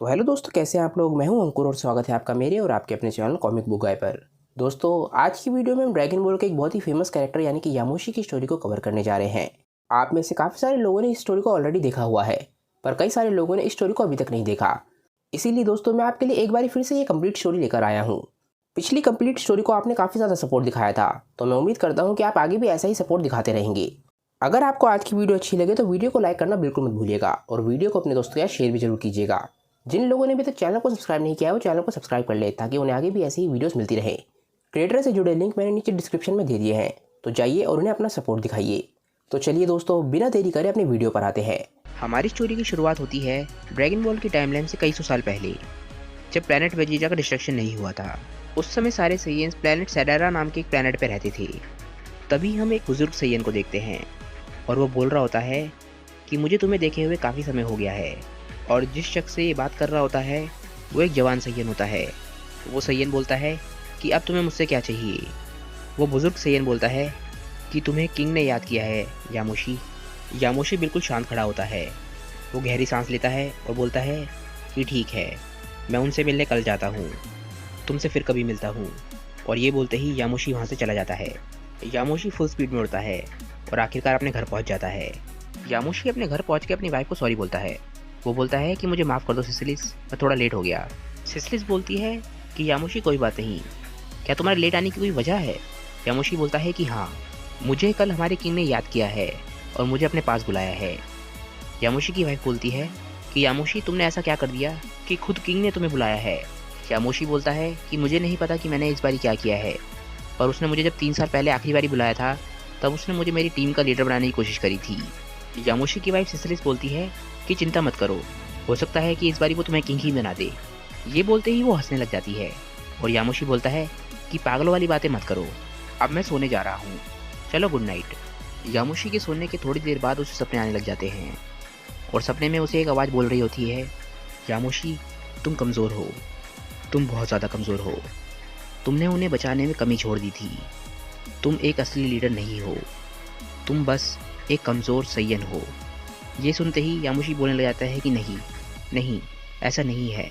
तो हेलो दोस्तों, कैसे हैं आप लोग। मैं हूं अंकुर और स्वागत है आपका मेरे और आपके अपने चैनल कॉमिक बुक गाय पर। दोस्तों, आज की वीडियो में हम ड्रैगन बॉल के एक बहुत ही फेमस कैरेक्टर यानी कि यामोशी की स्टोरी को कवर करने जा रहे हैं। आप में से काफ़ी सारे लोगों ने इस स्टोरी को ऑलरेडी देखा हुआ है, पर कई सारे लोगों ने इस स्टोरी को अभी तक नहीं देखा। इसीलिए दोस्तों, मैं आपके लिए एक बार फिर से ये कंप्लीट स्टोरी लेकर आया हूँ। पिछली कंप्लीट स्टोरी को आपने काफ़ी ज़्यादा सपोर्ट दिखाया था, तो मैं उम्मीद करता हूँ कि आप आगे भी ऐसा ही सपोर्ट दिखाते रहेंगे। अगर आपको आज की वीडियो अच्छी लगे तो वीडियो को लाइक करना बिल्कुल मत भूलिएगा और वीडियो को अपने दोस्तों के साथ शेयर भी जरूर कीजिएगा। जिन लोगों ने अभी तक चैनल को सब्सक्राइब नहीं किया है वो चैनल को सब्सक्राइब कर ले, ताकि उन्हें आगे भी ऐसी ही वीडियोस मिलती रहे। क्रिएटर से जुड़े लिंक मैंने नीचे डिस्क्रिप्शन में दे दिए हैं, तो जाइए और उन्हें अपना सपोर्ट दिखाइए। तो चलिए दोस्तों, बिना देरी करे अपनी वीडियो पर आते हैं। हमारी स्टोरी की शुरुआत होती है ड्रैगन बॉल की टाइमलाइन से कई सौ साल पहले, जब प्लैनेट वेजिटा का डिस्ट्रक्शन नहीं हुआ था। उस समय सारे सैयन्स प्लैनेट सेडारा नाम के एक प्लैनेट पर रहते थे। तभी हम एक बुजुर्ग सैयन को देखते हैं और वो बोल रहा होता है कि मुझे तुम्हें देखे हुए काफ़ी समय हो गया है। और जिस शख्स से ये बात कर रहा होता है वो एक जवान सैयन होता है। वो सैयन बोलता है कि अब तुम्हें मुझसे क्या चाहिए। वो बुजुर्ग सैयन बोलता है कि तुम्हें किंग ने याद किया है यामोशी। यामोशी बिल्कुल शांत खड़ा होता है। वो गहरी सांस लेता है और बोलता है कि ठीक है, मैं उनसे मिलने कल जाता हूँ, तुमसे फिर कभी मिलता हूँ। और ये बोलते ही यामोशी वहाँ से चला जाता है। यामोशी फुल स्पीड में उड़ता है और आखिरकार अपने घर पहुँच जाता है। यामोशी अपने घर पहुँच के अपनी वाइफ को सॉरी बोलता है। वो बोलता है कि मुझे माफ़ कर दो सिसिलिस, मैं थोड़ा लेट हो गया। सिसिलिस बोलती है कि यामोशी कोई बात नहीं, क्या तुम्हारे लेट आने की कोई वजह है। यामोशी बोलता है कि हाँ, मुझे कल हमारे किंग ने याद किया है और मुझे अपने पास बुलाया है। यामोशी की वाइफ बोलती है कि यामोशी तुमने ऐसा क्या कर दिया कि खुद किंग ने तुम्हें बुलाया है। यामोशी बोलता है कि मुझे नहीं पता कि मैंने इस बारी क्या किया है, पर उसने मुझे जब 3 साल पहले आखिरी बारी बुलाया था तब उसने मुझे मेरी टीम का लीडर बनाने की कोशिश करी थी। यामोशी की वाइफ सिसिलिस बोलती है कि चिंता मत करो, हो सकता है कि इस बारी वो तुम्हें किंग ही बना दे। ये बोलते ही वो हंसने लग जाती है और यामोशी बोलता है कि पागलों वाली बातें मत करो, अब मैं सोने जा रहा हूँ, चलो गुड नाइट। यामोशी के सोने के थोड़ी देर बाद उसे सपने आने लग जाते हैं और सपने में उसे एक आवाज़ बोल रही होती है, यामोशी तुम कमज़ोर हो, तुम बहुत ज़्यादा कमज़ोर हो, तुमने उन्हें बचाने में कमी छोड़ दी थी, तुम एक असली लीडर नहीं हो, तुम बस एक कमज़ोर सैयन हो। ये सुनते ही यामोशी बोलने लग जाता है कि नहीं नहीं, ऐसा नहीं है,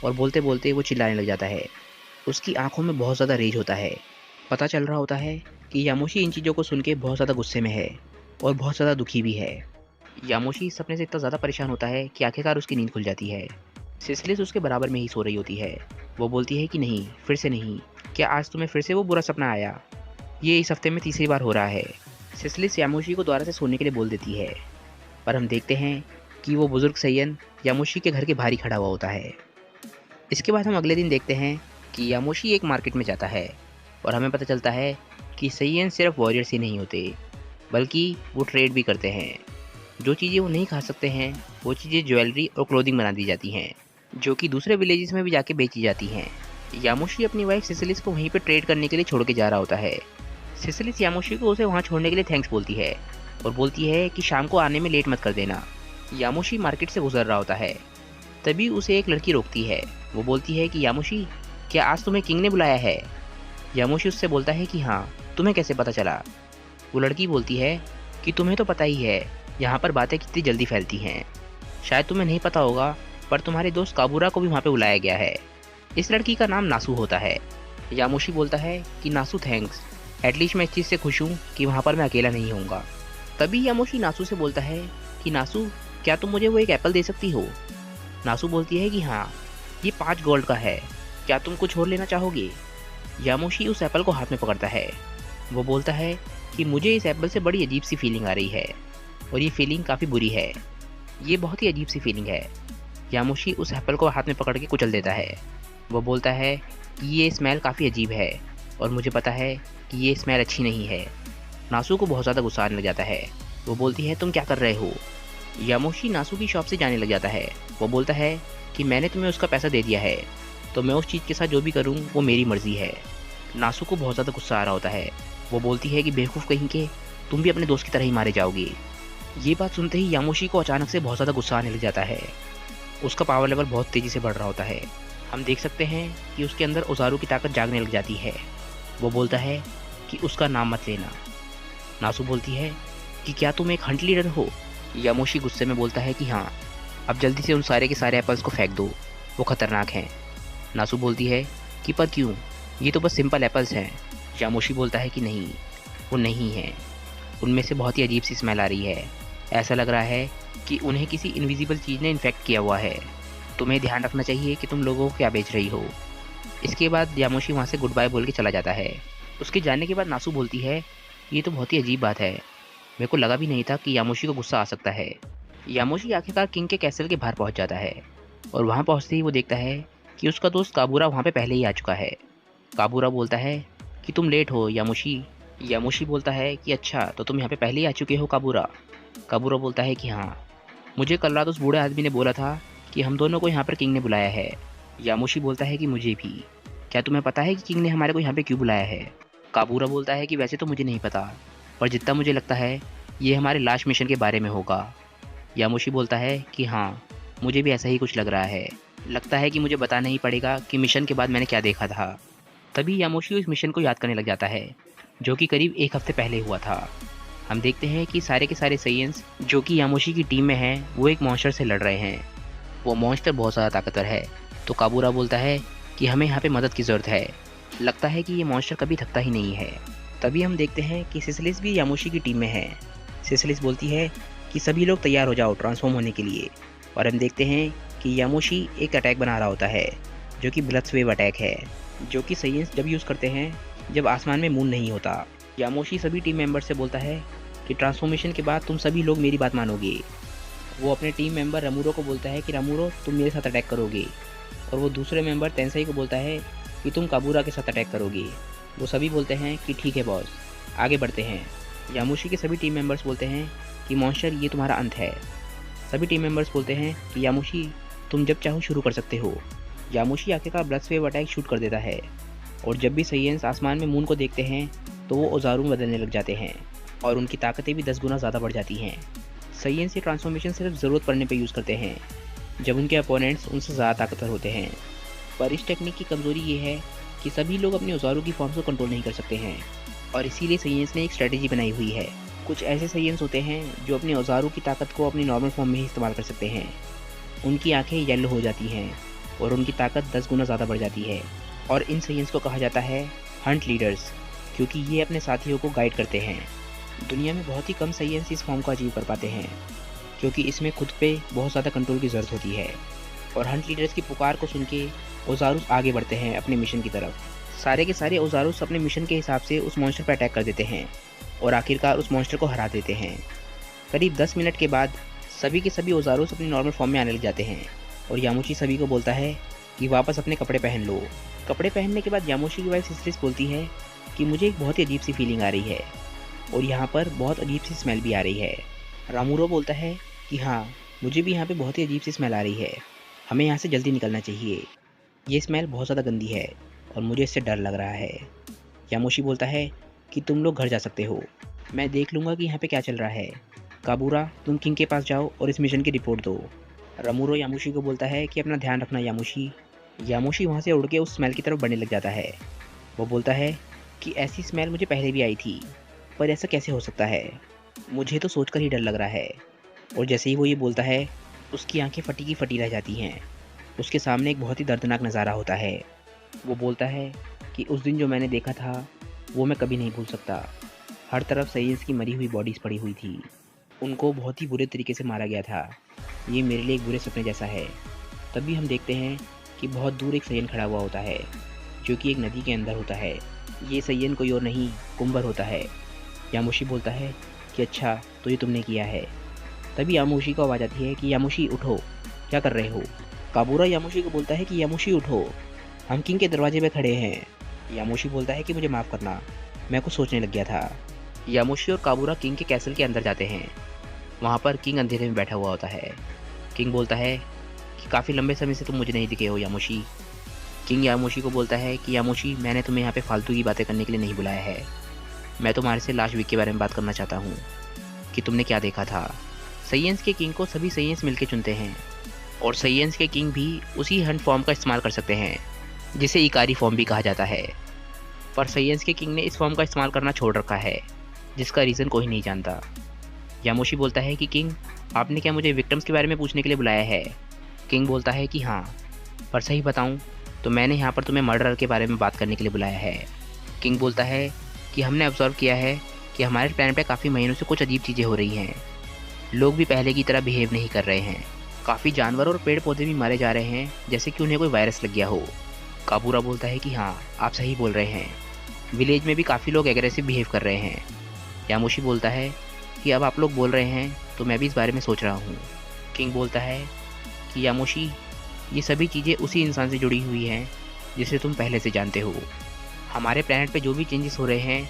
और बोलते बोलते वो चिल्लाने लग जाता है। उसकी आंखों में बहुत ज़्यादा रेज होता है। पता चल रहा होता है कि यामोशी इन चीज़ों को सुन के बहुत ज़्यादा गुस्से में है और बहुत ज़्यादा दुखी भी है। यामोशी इस सपने से इतना ज़्यादा परेशान होता है कि आखिरकार उसकी नींद खुल जाती है। सिसिलिस उसके बराबर में ही सो रही होती है। वो बोलती है कि नहीं, फिर से नहीं, क्या आज तुम्हें फिर से वो बुरा सपना आया। ये इस हफ्ते में तीसरी बार हो रहा है। सिसिलिस यामोशी को दोबारा से सोने के लिए बोल देती है, पर हम देखते हैं कि वो बुजुर्ग सैयन यामोशी के घर के बाहर ही खड़ा हुआ होता है। इसके बाद हम अगले दिन देखते हैं कि यामोशी एक मार्केट में जाता है और हमें पता चलता है कि सैयन सिर्फ वॉरियर्स ही नहीं होते, बल्कि वो ट्रेड भी करते हैं। जो चीज़ें वो नहीं खा सकते हैं वो चीज़ें ज्वेलरी और क्लोथिंग बना दी जाती हैं, जो कि दूसरे विलेजेस में भी जाके बेची जाती हैं। यामोशी अपनी वाइफ सिसिलिस को वहीं पर ट्रेड करने के लिए छोड़ के जा रहा होता है। सिसिलिस यामोशी को उसे वहाँ छोड़ने के लिए थैंक्स बोलती है और बोलती है कि शाम को आने में लेट मत कर देना। यामोशी मार्केट से गुजर रहा होता है, तभी उसे एक लड़की रोकती है। वो बोलती है कि यामोशी, क्या आज तुम्हें किंग ने बुलाया है। यामोशी उससे बोलता है कि हाँ, तुम्हें कैसे पता चला। वो लड़की बोलती है कि तुम्हें तो पता ही है यहाँ पर बातें कितनी जल्दी फैलती हैं, शायद तुम्हें नहीं पता होगा, पर तुम्हारे दोस्त काबूरा को भी वहाँ पे बुलाया गया है। इस लड़की का नाम नासू होता है। यामोशी बोलता है कि नासू थैंक्स, एटलीस्ट मैं इस चीज़ से खुश हूँ कि वहाँ पर मैं अकेला नहीं होऊंगा। तभी यामोशी नासू से बोलता है कि नासू, क्या तुम मुझे वो एक एप्पल दे सकती हो। नासू बोलती है कि हाँ, ये 5 गोल्ड का है, क्या तुम कुछ और लेना चाहोगे। यामोशी उस एप्पल को हाथ में पकड़ता है। वो बोलता है कि मुझे इस एप्पल से बड़ी अजीब सी फीलिंग आ रही है और ये फीलिंग काफ़ी बुरी है, ये बहुत ही अजीब सी फीलिंग है। यामोशी उस एप्पल को हाथ में पकड़ के कुचल देता है। वो बोलता है कि ये स्मेल काफ़ी अजीब है और मुझे पता है कि ये स्मेल अच्छी नहीं है। नासू को बहुत ज़्यादा गुस्सा आने लग जाता है। वो बोलती है तुम क्या कर रहे हो। यामोशी नासू की शॉप से जाने लग जाता है। वो बोलता है कि मैंने तुम्हें उसका पैसा दे दिया है, तो मैं उस चीज़ के साथ जो भी करूँ वो मेरी मर्ज़ी है। नासू को बहुत ज़्यादा गुस्सा आ रहा होता है। वो बोलती है कि बेवकूफ़ कहीं के, तुम भी अपने दोस्त की तरह ही मारे जाओगे। ये बात सुनते ही यामोशी को अचानक से बहुत ज़्यादा गुस्सा आने लग जाता है। उसका पावर लेवल बहुत तेज़ी से बढ़ रहा होता है। हम देख सकते हैं कि उसके अंदर ओजारू की ताकत जागने लग जाती है। वो बोलता है कि उसका नाम मत लेना। नासू बोलती है कि क्या तुम एक हंट लीडर हो। यामोशी गुस्से में बोलता है कि हाँ, अब जल्दी से उन सारे के सारे एप्पल्स को फेंक दो। वो खतरनाक हैं। नासू बोलती है कि पर क्यों, ये तो बस सिंपल एप्पल्स हैं। यामोशी बोलता है कि नहीं, वो नहीं हैं। उनमें से बहुत ही अजीब सी स्मेल आ रही है। ऐसा लग रहा है कि उन्हें किसी इनविजिबल चीज़ ने इन्फेक्ट किया हुआ है। तुम्हें ध्यान रखना चाहिए कि तुम लोगों को क्या बेच रही हो। इसके बाद यामोशी वहाँ से गुड बाय बोल के चला जाता है। उसके जाने के बाद नासू बोलती है, ये तो बहुत ही अजीब बात है, मेरे को लगा भी नहीं था कि यामोशी को गुस्सा आ सकता है। यामोशी आखिरकार किंग के कैसल के बाहर पहुंच जाता है और वहां पहुंचते ही वो देखता है कि उसका दोस्त काबूरा वहां पे पहले ही आ चुका है। काबूरा बोलता है कि तुम लेट हो यामोशी। यामोशी बोलता है कि अच्छा, तो तुम यहाँ पे पहले ही आ चुके हो काबूरा। काबूरा बोलता है कि हाँ, मुझे कल रात उस बूढ़े आदमी ने बोला था कि हम दोनों को यहाँ पर किंग ने बुलाया है। यामोशी बोलता है कि मुझे भी। क्या तुम्हें पता है कि किंग ने हमारे को यहाँ पे क्यों बुलाया है? काबूरा बोलता है कि वैसे तो मुझे नहीं पता, पर जितना मुझे लगता है ये हमारे लास्ट मिशन के बारे में होगा। यामोशी बोलता है कि हाँ, मुझे भी ऐसा ही कुछ लग रहा है। लगता है कि मुझे बताना ही पड़ेगा कि मिशन के बाद मैंने क्या देखा था। तभी यामोशी इस मिशन को याद करने लग जाता है, जो कि करीब एक हफ्ते पहले हुआ था। हम देखते हैं कि सारे के सारे साइयंस जो कि यामोशी की टीम में हैं, वो एक मॉन्स्टर से लड़ रहे हैं। वो मॉन्स्टर बहुत ज़्यादा ताकतवर है। तो काबूरा बोलता है कि हमें यहाँ पे मदद की ज़रूरत है। लगता है कि ये मॉन्स्टर कभी थकता ही नहीं है। तभी हम देखते हैं कि सिसिलिस भी यामोशी की टीम में है। सिसिलिस बोलती है कि सभी लोग तैयार हो जाओ ट्रांसफॉर्म होने के लिए। और हम देखते हैं कि यामोशी एक अटैक बना रहा होता है, जो कि ब्लड स्वेव अटैक है, जो कि साइयंस जब यूज़ करते हैं जब आसमान में मून नहीं होता। यामोशी सभी टीम मेंबर से बोलता है कि ट्रांसफॉर्मेशन के बाद तुम सभी लोग मेरी बात मानोगे। वो अपने टीम मेंबर रमूरो को बोलता है कि रमूरो, तुम मेरे साथ अटैक करोगे। और वो दूसरे मेंबर तेंसाई को बोलता है कि तुम काबूरा के साथ अटैक करोगे। वो सभी बोलते हैं कि ठीक है बॉस, आगे बढ़ते हैं। यामोशी के सभी टीम मेंबर्स बोलते हैं कि मॉन्स्टर, ये तुम्हारा अंत है। सभी टीम मेंबर्स बोलते हैं कि यामोशी, तुम जब चाहो शुरू कर सकते हो। यामोशी आखिरकार ब्लड स्वेव अटैक शूट कर देता है और जब भी साइयंस आसमान में मून को देखते हैं तो वो औजारों में बदलने लग जाते हैं और उनकी ताकतें भी 10 गुना ज़्यादा बढ़ जाती हैं। साइयंस ये ट्रांसफॉर्मेशन सिर्फ ज़रूरत पड़ने पर यूज़ करते हैं, जब उनके अपोनेंट्स उनसे ज़्यादा ताकतवर होते हैं। पर इस टेक्निक की कमज़ोरी ये है कि सभी लोग अपने औजारों की फॉर्म्स को कंट्रोल नहीं कर सकते हैं और इसीलिए साइयंस ने एक स्ट्रेटेजी बनाई हुई है। कुछ ऐसे साइयंस होते हैं जो अपने औजारों की ताकत को अपनी नॉर्मल फॉर्म में ही इस्तेमाल कर सकते हैं। उनकी आंखें येलो हो जाती हैं और उनकी ताकत 10 गुना ज़्यादा बढ़ जाती है और इन साइयंस को कहा जाता है हंट लीडर्स, क्योंकि ये अपने साथियों को गाइड करते हैं। दुनिया में बहुत ही कम साइयंस इस फॉर्म को अचीव कर पाते हैं, क्योंकि इसमें खुद पे बहुत ज़्यादा कंट्रोल की ज़रूरत होती है। और हंट लीडर्स की पुकार को सुन के ओजारुस आगे बढ़ते हैं अपने मिशन की तरफ। सारे के सारे ओजारुस अपने मिशन के हिसाब से उस मॉन्स्टर पर अटैक कर देते हैं और आखिरकार उस मॉन्स्टर को हरा देते हैं। करीब 10 मिनट के बाद सभी के सभी ओजारुस अपनी नॉर्मल फॉर्म में आने लग जाते हैं और यामोशी सभी को बोलता है कि वापस अपने कपड़े पहन लो। कपड़े पहनने के बाद यामोशी की वाइफ सिसिलिस बोलती है कि मुझे एक बहुत ही अजीब सी फीलिंग आ रही है और यहाँ पर बहुत अजीब सी स्मेल भी आ रही है। रामूरो बोलता है कि हाँ, मुझे भी यहाँ पे बहुत ही अजीब सी स्मेल आ रही है, हमें यहाँ से जल्दी निकलना चाहिए। ये स्मेल बहुत ज़्यादा गंदी है और मुझे इससे डर लग रहा है। यामोशी बोलता है कि तुम लोग घर जा सकते हो, मैं देख लूँगा कि यहाँ पे क्या चल रहा है। काबूरा, तुम किंग के पास जाओ और इस मिशन की रिपोर्ट दो। रामूरो यामोशी को बोलता है कि अपना ध्यान रखना यामोशी। यामोशी वहाँ से उड़ के उस स्मेल की तरफ बढ़ने लग जाता है। वो बोलता है कि ऐसी स्मेल मुझे पहले भी आई थी, पर ऐसा कैसे हो सकता है, मुझे तो सोचकर ही डर लग रहा है। और जैसे ही वो ये बोलता है, उसकी आंखें फटी की फटी रह जाती हैं। उसके सामने एक बहुत ही दर्दनाक नज़ारा होता है। वो बोलता है कि उस दिन जो मैंने देखा था वो मैं कभी नहीं भूल सकता। हर तरफ साइयंस की मरी हुई बॉडीज़ पड़ी हुई थी, उनको बहुत ही बुरे तरीके से मारा गया था। ये मेरे लिए एक बुरे सपने जैसा है। तभी हम देखते हैं कि बहुत दूर एक सैयन खड़ा हुआ होता है, जो कि एक नदी के अंदर होता है। ये सैयन कोई और नहीं, कुंबर होता है। यामोशी बोलता है कि अच्छा, तो ये तुमने किया है। तभी यामोशी को आवाज़ आती है कि यामोशी उठो, क्या कर रहे हो। काबूरा यामोशी को बोलता है कि यामोशी उठो, हम किंग के दरवाजे पे खड़े हैं। यामोशी बोलता है कि मुझे माफ़ करना, मैं कुछ सोचने लग गया था। यामोशी और काबूरा किंग के कैसल के अंदर जाते हैं। वहाँ पर किंग अंधेरे में बैठा हुआ होता है। किंग बोलता है कि काफ़ी लंबे समय से तुम मुझे नहीं दिखे हो यामोशी। किंग यामोशी को बोलता है कि यामोशी, मैंने तुम्हें यहाँ पे फालतू की बातें करने के लिए नहीं बुलाया है। मैं तुम्हारे से लास्ट वीक के बारे में बात करना चाहता हूँ कि तुमने क्या देखा था। साइयंस के किंग को सभी साइयंस मिलकर चुनते हैं और साइयंस के किंग भी उसी हंट फॉर्म का इस्तेमाल कर सकते हैं, जिसे इकारी फॉर्म भी कहा जाता है। पर साइयंस के किंग ने इस फॉर्म का इस्तेमाल करना छोड़ रखा है, जिसका रीज़न कोई नहीं जानता। यामोशी बोलता है कि किंग, आपने क्या मुझे विक्टिम्स के बारे में पूछने के लिए बुलाया है। किंग बोलता है कि हाँ, पर सही बताऊं तो मैंने यहाँ पर तुम्हें मर्डर के बारे में बात करने के लिए बुलाया है। किंग बोलता है कि हमने ऑब्जर्व किया है कि हमारे प्लान पे काफ़ी महीनों से कुछ अजीब चीज़ें हो रही हैं। लोग भी पहले की तरह बिहेव नहीं कर रहे हैं। काफ़ी जानवर और पेड़ पौधे भी मारे जा रहे हैं, जैसे कि उन्हें कोई वायरस लग गया हो। काबूरा बोलता है कि हाँ, आप सही बोल रहे हैं। विलेज में भी काफ़ी लोग एग्रेसिव बिहेव कर रहे हैं। यामोशी बोलता है कि अब आप लोग बोल रहे हैं तो मैं भी इस बारे में सोच रहा हूँ। किंग बोलता है कि यामोशी, ये सभी चीज़ें उसी इंसान से जुड़ी हुई हैं जिसे तुम पहले से जानते हो। हमारे प्लैनेट पे जो भी चेंजेस हो रहे हैं,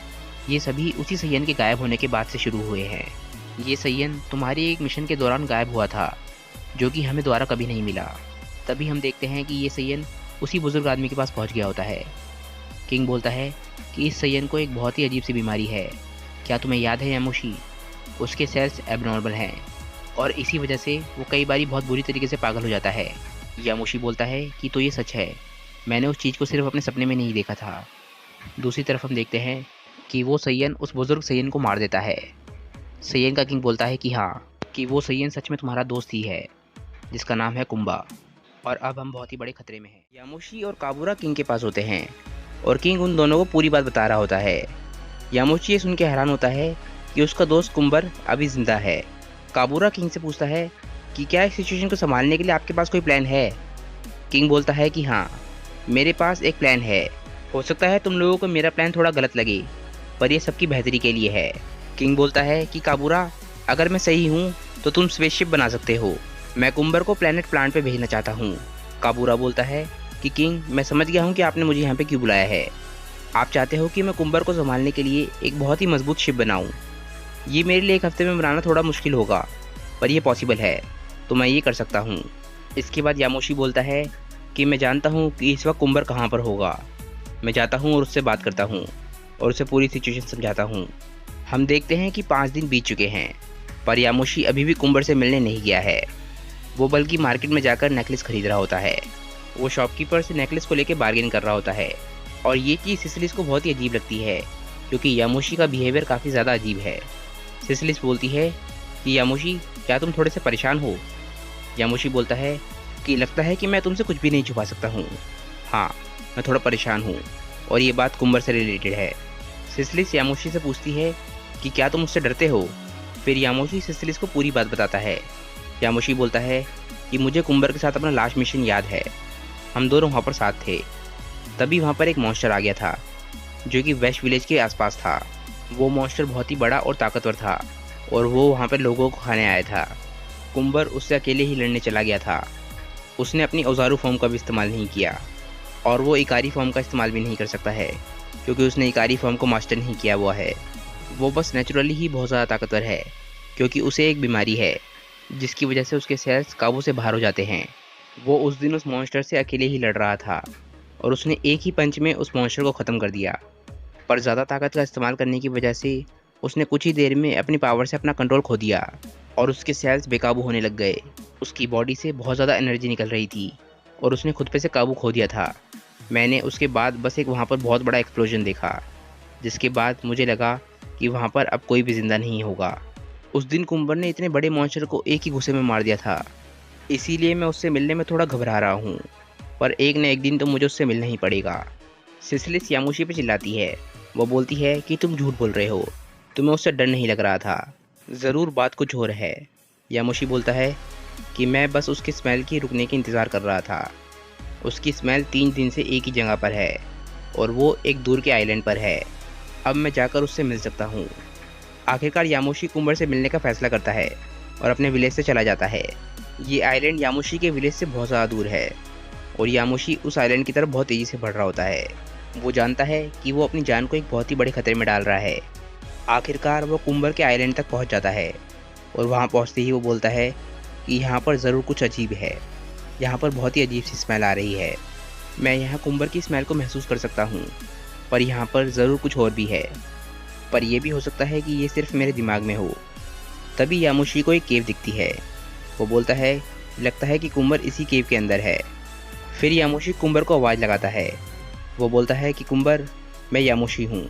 ये सभी उसी सयन के गायब होने के बाद से शुरू हुए हैं। ये सयन तुम्हारे एक मिशन के दौरान गायब हुआ था, जो कि हमें दोबारा कभी नहीं मिला। तभी हम देखते हैं कि ये सयन उसी बुजुर्ग आदमी के पास पहुंच गया होता है। किंग बोलता है कि इस सयन को एक बहुत ही अजीब सी बीमारी है। क्या तुम्हें याद है यामोशी, उसके सेल्स एबनॉर्मल हैं और इसी वजह से वो कई बारी बहुत बुरी तरीके से पागल हो जाता है। यामोशी बोलता है कि तो ये सच है, मैंने उस चीज़ को सिर्फ अपने सपने में नहीं देखा था। दूसरी तरफ हम देखते हैं कि वो सयन उस बुजुर्ग सयन को मार देता है। सयन का किंग बोलता है कि हाँ, कि वो सयन सच में तुम्हारा दोस्त ही है, जिसका नाम है कुंबा, और अब हम बहुत ही बड़े खतरे में हैं। यामोशी और काबूरा किंग के पास होते हैं और किंग उन दोनों को पूरी बात बता रहा होता है। यामोशी ये सुन के हैरान होता है कि उसका दोस्त कुंबर अभी जिंदा है। काबूरा किंग से पूछता है कि क्या इस सिचुएशन को संभालने के लिए आपके पास कोई प्लान है। किंग बोलता है कि हाँ, मेरे पास एक प्लान है। हो सकता है तुम लोगों को मेरा प्लान थोड़ा गलत लगे, पर यह सबकी बेहतरी के लिए है। किंग बोलता है कि काबूरा, अगर मैं सही हूँ तो तुम स्पेसशिप बना सकते हो। मैं कुंबर को प्लैनेट प्लांट पे भेजना चाहता हूँ। काबूरा बोलता है कि किंग, मैं समझ गया हूँ कि आपने मुझे यहाँ पे क्यों बुलाया है। आप चाहते हो कि मैं कुंबर को संभालने के लिए एक बहुत ही मजबूत शिप बनाऊँ। ये मेरे लिए एक हफ्ते में बनाना थोड़ा मुश्किल होगा, पर यह पॉसिबल है, तो मैं ये कर सकता हूँ। इसके बाद यामोशी बोलता है कि मैं जानता हूँ कि इस वक्त कुंबर कहाँ पर होगा। मैं जाता हूँ और उससे बात करता हूँ और उसे पूरी सिचुएशन समझाता हूँ। हम देखते हैं कि 5 दिन बीत चुके हैं, पर यामोशी अभी भी कुंबर से मिलने नहीं गया है। वो बल्कि मार्केट में जाकर नेकलेस खरीद रहा होता है। वो शॉपकीपर से नेकलेस को लेकर बार्गेन कर रहा होता है और ये चीज़ सिसिलिस को बहुत ही अजीब लगती है, क्योंकि यामोशी का बिहेवियर काफ़ी ज़्यादा अजीब है। सिसिलिस बोलती है कि यामोशी, क्या तुम थोड़े से परेशान हो। यामोशी बोलता है कि लगता है कि मैं तुमसे कुछ भी नहीं छुपा सकता हूँ। हाँ, मैं थोड़ा परेशान हूँ और ये बात कुंबर से रिलेटेड है। सिसिलिस यामोशी से पूछती है कि क्या तुम उससे डरते हो। फिर यामोशी सिसिलिस को पूरी बात बताता है। यामोशी बोलता है कि मुझे कुंबर के साथ अपना लास्ट मिशन याद है, हम दोनों वहाँ पर साथ थे। तभी वहाँ पर एक मॉन्स्टर आ गया था, जो कि वेस्ट विलेज के आसपास था। वो मॉन्स्टर बहुत ही बड़ा और ताकतवर था और वो वहाँ पर लोगों को खाने आया था। कुंबर उससे अकेले ही लड़ने चला गया था। उसने अपनी औजारू फॉर्म का भी इस्तेमाल नहीं किया और वो इकारी फॉर्म का इस्तेमाल भी नहीं कर सकता है, क्योंकि उसने इकारी फॉर्म को मास्टर नहीं किया हुआ है। वो बस नेचुरली ही बहुत ज़्यादा ताकतवर है, क्योंकि उसे एक बीमारी है जिसकी वजह से उसके सेल्स काबू से बाहर हो जाते हैं। वो उस दिन उस मॉन्स्टर से अकेले ही लड़ रहा था और उसने एक ही पंच में उस मॉन्स्टर को ख़त्म कर दिया। पर ज़्यादा ताकत का इस्तेमाल करने की वजह से उसने कुछ ही देर में अपनी पावर से अपना कंट्रोल खो दिया और उसके सेल्स बेकाबू होने लग गए। उसकी बॉडी से बहुत ज़्यादा एनर्जी निकल रही थी और उसने खुद पे से काबू खो दिया था। मैंने उसके बाद बस एक वहाँ पर बहुत बड़ा एक्सप्लोजन देखा, जिसके बाद मुझे लगा कि वहाँ पर अब कोई भी ज़िंदा नहीं होगा। उस दिन कुंबर ने इतने बड़े मॉन्स्टर को एक ही घुसे में मार दिया था, इसीलिए मैं उससे मिलने में थोड़ा घबरा रहा हूँ, पर एक न एक दिन तो मुझे उससे मिलना ही पड़ेगा। सिसिलिस यामोशी पे चिल्लाती है। वो बोलती है कि तुम झूठ बोल रहे हो, तुम्हें उससे डर नहीं लग रहा था, ज़रूर बात कुछ और है। यामोशी बोलता है कि मैं बस उसके स्मेल की रुकने के इंतज़ार कर रहा था। उसकी स्मेल 3 दिन से एक ही जगह पर है और वो एक दूर के आइलैंड पर है। अब मैं जाकर उससे मिल सकता हूँ। आखिरकार यामोशी कुंबर से मिलने का फैसला करता है और अपने विलेज से चला जाता है। ये आइलैंड यामोशी के विलेज से बहुत ज़्यादा दूर है और यामोशी उस आइलैंड की तरफ बहुत तेज़ी से बढ़ रहा होता है। वो जानता है कि वो अपनी जान को एक बहुत ही बड़े खतरे में डाल रहा है। आखिरकार वो कुंबर के आइलैंड तक पहुंच जाता है और वहां पहुंचते ही वो बोलता है कि यहाँ पर ज़रूर कुछ अजीब है। यहाँ पर बहुत ही अजीब सी स्मेल आ रही है। मैं यहाँ कुंबर की स्मेल को महसूस कर सकता हूँ, पर यहाँ पर ज़रूर कुछ और भी है, पर यह भी हो सकता है कि ये सिर्फ मेरे दिमाग में हो। तभी यामोशी को एक केव दिखती है। वो बोलता है, लगता है कि कुंबर इसी केव के अंदर है। फिर यामोशी कुंबर को आवाज़ लगाता है। वो बोलता है कि कुंबर, मैं यामोशी हूँ,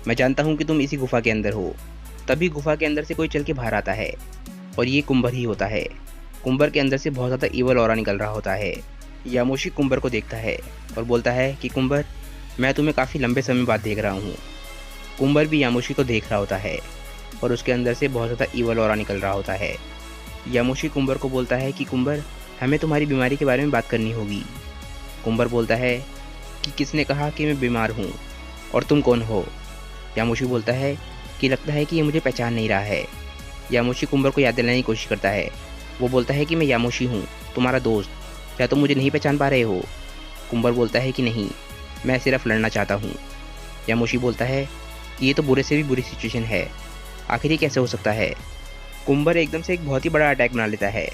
मैं जानता हूँ कि तुम इसी गुफा के अंदर हो। तभी गुफा के अंदर से कोई चल के बाहर आता है और ये कुंबर ही होता है। कुंबर के अंदर से बहुत ज़्यादा ईवल ऑरा निकल रहा होता है। यामोशी कुंबर को देखता है और बोलता है कि कुंबर, मैं तुम्हें काफ़ी लंबे समय बाद देख रहा हूँ। कुंबर भी यामोशी को देख रहा होता है और उसके अंदर से बहुत ज़्यादा ईवल ऑरा निकल रहा होता है। यामोशी कुंबर को बोलता है कि कुंबर, हमें तुम्हारी बीमारी के बारे में बात करनी होगी। कुंबर बोलता है कि किसने कहा कि मैं बीमार हूँ और तुम कौन हो? यामोशी बोलता है कि लगता है कि ये मुझे पहचान नहीं रहा है। यामोशी कुंबर को याद दिलाने की कोशिश करता है। वो बोलता है कि मैं यामोशी हूँ, तुम्हारा दोस्त। क्या तुम मुझे नहीं पहचान पा रहे हो? कुंबर बोलता है कि नहीं, मैं सिर्फ लड़ना चाहता हूँ। यामोशी बोलता है कि ये तो बुरे से भी बुरी सिचुएशन है, आखिर ये कैसे हो सकता है? कुंबर एकदम से एक बहुत ही बड़ा अटैक बना लेता है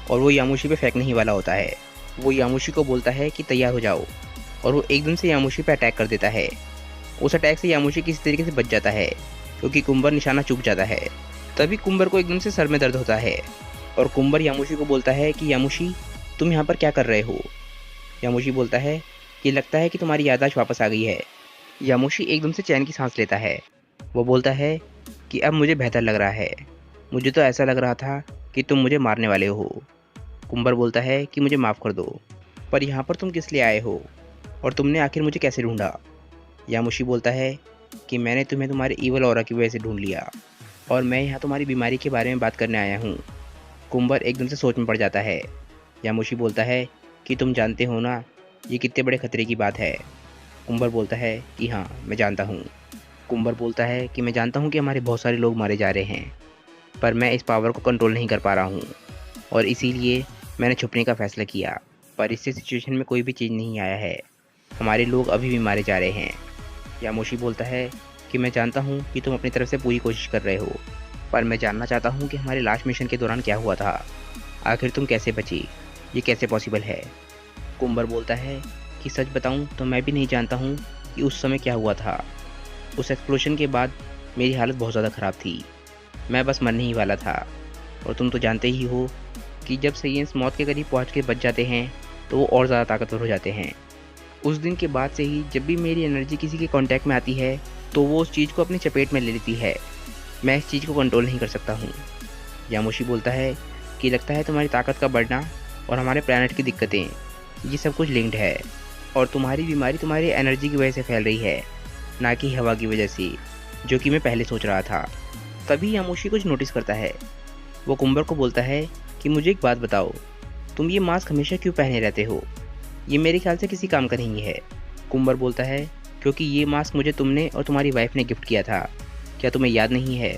और वो यामोशी पे फेंकने ही वाला होता है। वो यामोशी को बोलता है कि तैयार हो जाओ और वो एकदम से यामोशी पे अटैक कर देता है। उस अटैक से यामोशी किसी तरीके से बच जाता है क्योंकि कुंबर निशाना चूक जाता है। तभी कुंबर को एकदम से सर में दर्द होता है और कुंबर यामोशी को बोलता है कि यामोशी, तुम यहाँ पर क्या कर रहे हो? यामोशी बोलता है कि लगता है कि तुम्हारी याददाश्त वापस आ गई है। यामोशी एकदम से चैन की सांस लेता है। वो बोलता है कि अब मुझे बेहतर लग रहा है, मुझे तो ऐसा लग रहा था कि तुम मुझे मारने वाले हो। कुंबर बोलता है कि मुझे माफ़ कर दो, पर यहाँ पर तुम किस लिए आए हो और तुमने आखिर मुझे कैसे ढूंढा? यामोशी बोलता है कि मैंने तुम्हें तुम्हारे ईवल ऑरा की वजह से ढूंढ लिया और मैं यहाँ तुम्हारी बीमारी के बारे में बात करने आया हूँ। कुंबर एकदम से सोच में पड़ जाता है। यामोशी बोलता है कि तुम जानते हो ना, ये कितने बड़े खतरे की बात है। कुंबर बोलता है कि हाँ, मैं जानता हूँ। कुंबर बोलता है कि मैं जानता हूँ कि हमारे बहुत सारे लोग मारे जा रहे हैं, पर मैं इस पावर को कंट्रोल नहीं कर पा रहा हूँ और इसीलिए मैंने छुपने का फ़ैसला किया। पर इससे सिचुएशन में कोई भी चेंज नहीं आया है, हमारे लोग अभी भी मारे जा रहे हैं। यामोशी बोलता है कि मैं जानता हूँ कि तुम अपनी तरफ से पूरी कोशिश कर रहे हो, पर मैं जानना चाहता हूँ कि हमारे लास्ट मिशन के दौरान क्या हुआ था, आखिर तुम कैसे बची, ये कैसे पॉसिबल है? कुंबर बोलता है कि सच बताऊँ तो मैं भी नहीं जानता हूँ कि उस समय क्या हुआ था। उस एक्सप्लोजन के बाद मेरी हालत बहुत ज़्यादा ख़राब थी, मैं बस मरने ही वाला था। और तुम तो जानते ही हो कि जब सेयंस मौत के करीब पहुँच के बच जाते हैं तो वो और ज़्यादा ताकतवर हो जाते हैं। उस दिन के बाद से ही जब भी मेरी एनर्जी किसी के कांटेक्ट में आती है तो वो उस चीज़ को अपनी चपेट में ले लेती है, मैं इस चीज़ को कंट्रोल नहीं कर सकता हूँ। यामोशी बोलता है कि लगता है तुम्हारी ताकत का बढ़ना और हमारे प्लैनेट की दिक्कतें, ये सब कुछ लिंक्ड है और तुम्हारी बीमारी तुम्हारी एनर्जी की वजह से फैल रही है, ना कि हवा की वजह से, जो कि मैं पहले सोच रहा था। तभी यामोशी कुछ नोटिस करता है। वो कुंबर को बोलता है कि मुझे एक बात बताओ, तुम ये मास्क हमेशा क्यों पहने रहते हो? ये मेरे ख्याल से किसी काम का नहीं है। कुंबर बोलता है क्योंकि ये मास्क मुझे तुमने और तुम्हारी वाइफ ने गिफ्ट किया था, क्या तुम्हें याद नहीं है?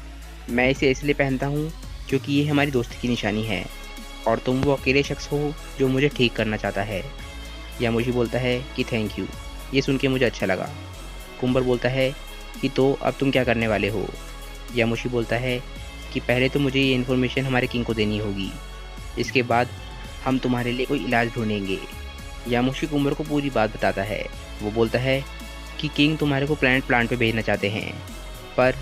मैं इसे इसलिए पहनता हूँ क्योंकि ये हमारी दोस्ती की निशानी है और तुम वो अकेले शख्स हो जो मुझे ठीक करना चाहता है। यामोशी बोलता है कि थैंक यू, ये सुन के मुझे अच्छा लगा। कुंबर बोलता है कि तो अब तुम क्या करने वाले हो? यामोशी बोलता है कि पहले तो मुझे ये इन्फॉर्मेशन हमारे किंग को देनी होगी, इसके बाद हम तुम्हारे लिए कोई इलाज ढूंढेंगे। यामोशी कुंबर को पूरी बात बताता है। वो बोलता है कि किंग तुम्हारे को प्लांट पे भेजना चाहते हैं, पर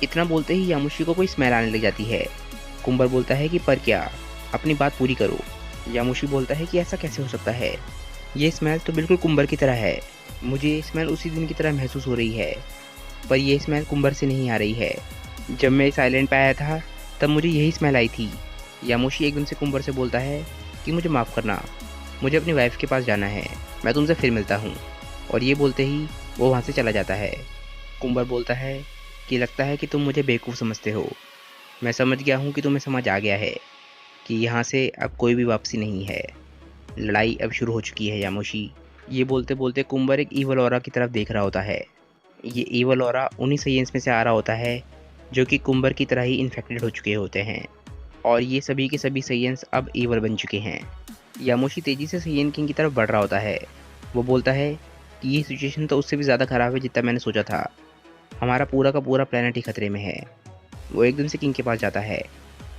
इतना बोलते ही यामोशी को कोई स्मेल आने लग जाती है। कुंबर बोलता है कि पर क्या, अपनी बात पूरी करो। यामोशी बोलता है कि ऐसा कैसे हो सकता है, ये स्मेल तो बिल्कुल कुंबर की तरह है, मुझे ये स्मेल उसी दिन की तरह महसूस हो रही है, पर यह स्मेल कुंबर से नहीं आ रही है। जब मैं इस आइलैंड पे आया था तब मुझे यही स्मेल आई थी। यामोशी एकदम से कुंबर से बोलता है कि मुझे माफ़ करना, मुझे अपनी वाइफ के पास जाना है, मैं तुमसे फिर मिलता हूँ। और ये बोलते ही वो वहाँ से चला जाता है। कुंबर बोलता है कि लगता है कि तुम मुझे बेवकूफ़ समझते हो, मैं समझ गया हूँ कि तुम्हें समझ आ गया है कि यहाँ से अब कोई भी वापसी नहीं है, लड़ाई अब शुरू हो चुकी है यामोशी। ये बोलते बोलते कुंबर एक ईवल ऑरा की तरफ देख रहा होता है। ये ईवल ऑरा उन्हीं सेयंस में से आ रहा होता है जो कि कुंबर की तरह ही इन्फेक्टेड हो चुके होते हैं और ये सभी के सभी सेयंस अब ईवल बन चुके हैं। यामोशी तेज़ी से सेयन किंग की तरफ बढ़ रहा होता है। वो बोलता है कि ये सिचुएशन तो उससे भी ज़्यादा ख़राब है जितना मैंने सोचा था, हमारा पूरा का पूरा प्लैनेट ही खतरे में है। वो एकदम से किंग के पास जाता है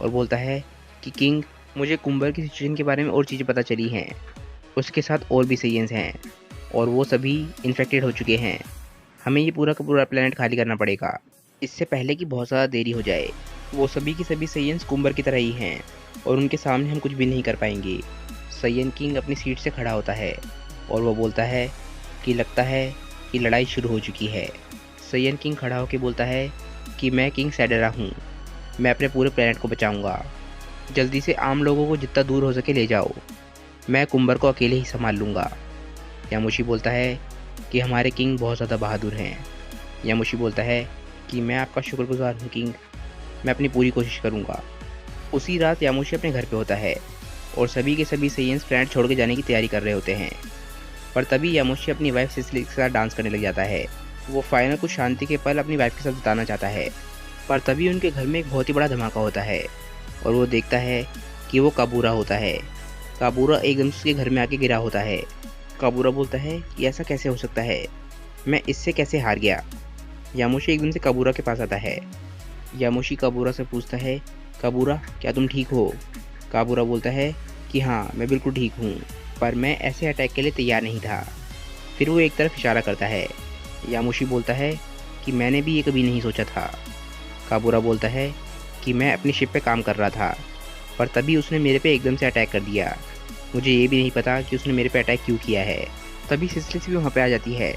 और बोलता है कि किंग, मुझे कुंबर की सिचुएशन के बारे में और चीज़ें पता चली हैं, उसके साथ और भी सेयंस हैं और वो सभी इन्फेक्टेड हो चुके हैं, हमें ये पूरा का पूरा प्लैनेट खाली करना पड़ेगा इससे पहले कि बहुत ज़्यादा देरी हो जाए। वो सभी की सभी सेयंस कुंबर की तरह ही हैं और उनके सामने हम कुछ भी नहीं कर पाएंगे। सेयन किंग अपनी सीट से खड़ा होता है और वो बोलता है कि लगता है कि लड़ाई शुरू हो चुकी है। सेयन किंग खड़ा होकर बोलता है कि मैं किंग सैडरा हूँ, मैं अपने पूरे प्लैनेट को बचाऊंगा, जल्दी से आम लोगों को जितना दूर हो सके ले जाओ। मैं कुंबर को अकेले ही संभाल लूँगा। यामोशी बोलता है कि हमारे किंग बहुत ज़्यादा बहादुर हैं। यामोशी बोलता है कि मैं आपका शुक्रगुजार हूँ किंग, मैं अपनी पूरी कोशिश करूँगा। उसी रात यामोशी अपने घर पे होता है और सभी के सभी सेयंस प्लैनेट छोड़ के जाने की तैयारी कर रहे होते हैं। पर तभी यामोशी अपनी वाइफ सिसिली के साथ डांस करने लग जाता है। वो फाइनल कुछ शांति के पल अपनी वाइफ के साथ बिताना चाहता है। पर तभी उनके घर में एक बहुत ही बड़ा धमाका होता है और वो देखता है कि वो काबूरा होता है। काबूरा एकदम से उसके घर में आके गिरा होता है। काबूरा बोलता है कि ऐसा कैसे हो सकता है, मैं इससे कैसे हार गया। यामोशी एकदम से काबूरा के पास आता है। यामोशी काबूरा से पूछता है, काबूरा क्या तुम ठीक हो? काबूरा बोलता है कि हाँ मैं बिल्कुल ठीक हूँ, पर मैं ऐसे अटैक के लिए तैयार नहीं था। फिर वो एक तरफ इशारा करता है। यामोशी बोलता है कि मैंने भी ये कभी नहीं सोचा था। काबूरा बोलता है कि मैं अपनी शिप पे काम कर रहा था, पर तभी उसने मेरे पे एकदम से अटैक कर दिया। मुझे ये भी नहीं पता कि उसने मेरे पे अटैक क्यों किया है। तभी सिसिली भी वहाँ पे आ जाती है।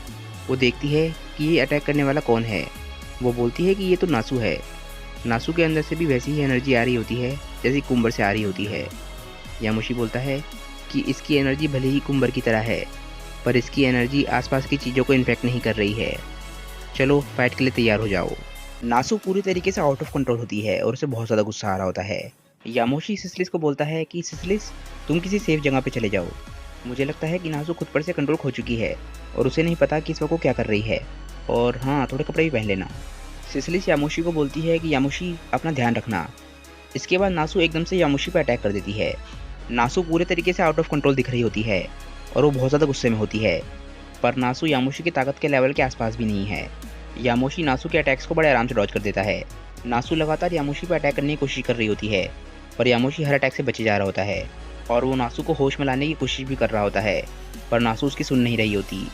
वो देखती है कि ये अटैक करने वाला कौन है। वो बोलती है कि ये तो नासू है। नासू के अंदर से भी वैसी ही एनर्जी आ रही होती है जैसी कुंबर से आ रही होती है। यामोशी बोलता है कि इसकी एनर्जी भले ही कुंबर की तरह है, पर इसकी एनर्जी आसपास की चीज़ों को इन्फेक्ट नहीं कर रही है। चलो फाइट के लिए तैयार हो जाओ। नासू पूरी तरीके से आउट ऑफ कंट्रोल होती है और उसे बहुत ज़्यादा गुस्सा आ रहा होता है। यामोशी सिसिलिस को बोलता है कि सिसिलिस तुम किसी सेफ जगह पे चले जाओ। मुझे लगता है कि नासू खुद पर से कंट्रोल खो चुकी है और उसे नहीं पता कि इस वक्त वो क्या कर रही है। और हाँ, थोड़े कपड़े भी पहन लेना। सिसिलिस यामोशी को बोलती है कि यामोशी अपना ध्यान रखना। इसके बाद नासू एकदम से यामोशी पर अटैक कर देती है। नासू पूरे तरीके से आउट ऑफ कंट्रोल दिख रही होती है और वो बहुत ज़्यादा गुस्से में होती है, पर नासू यामोशी की ताकत के लेवल के आसपास भी नहीं है। यामोशी नासू के अटैक्स को बड़े आराम से डॉज कर देता है। नासू लगातार यामोशी पर अटैक करने की कोशिश कर रही होती है, पर यामोशी हर अटैक से बचे जा रहा होता है और वो नासू को होश में लाने की कोशिश भी कर रहा होता है, पर नासू उसकी सुन नहीं रही होती।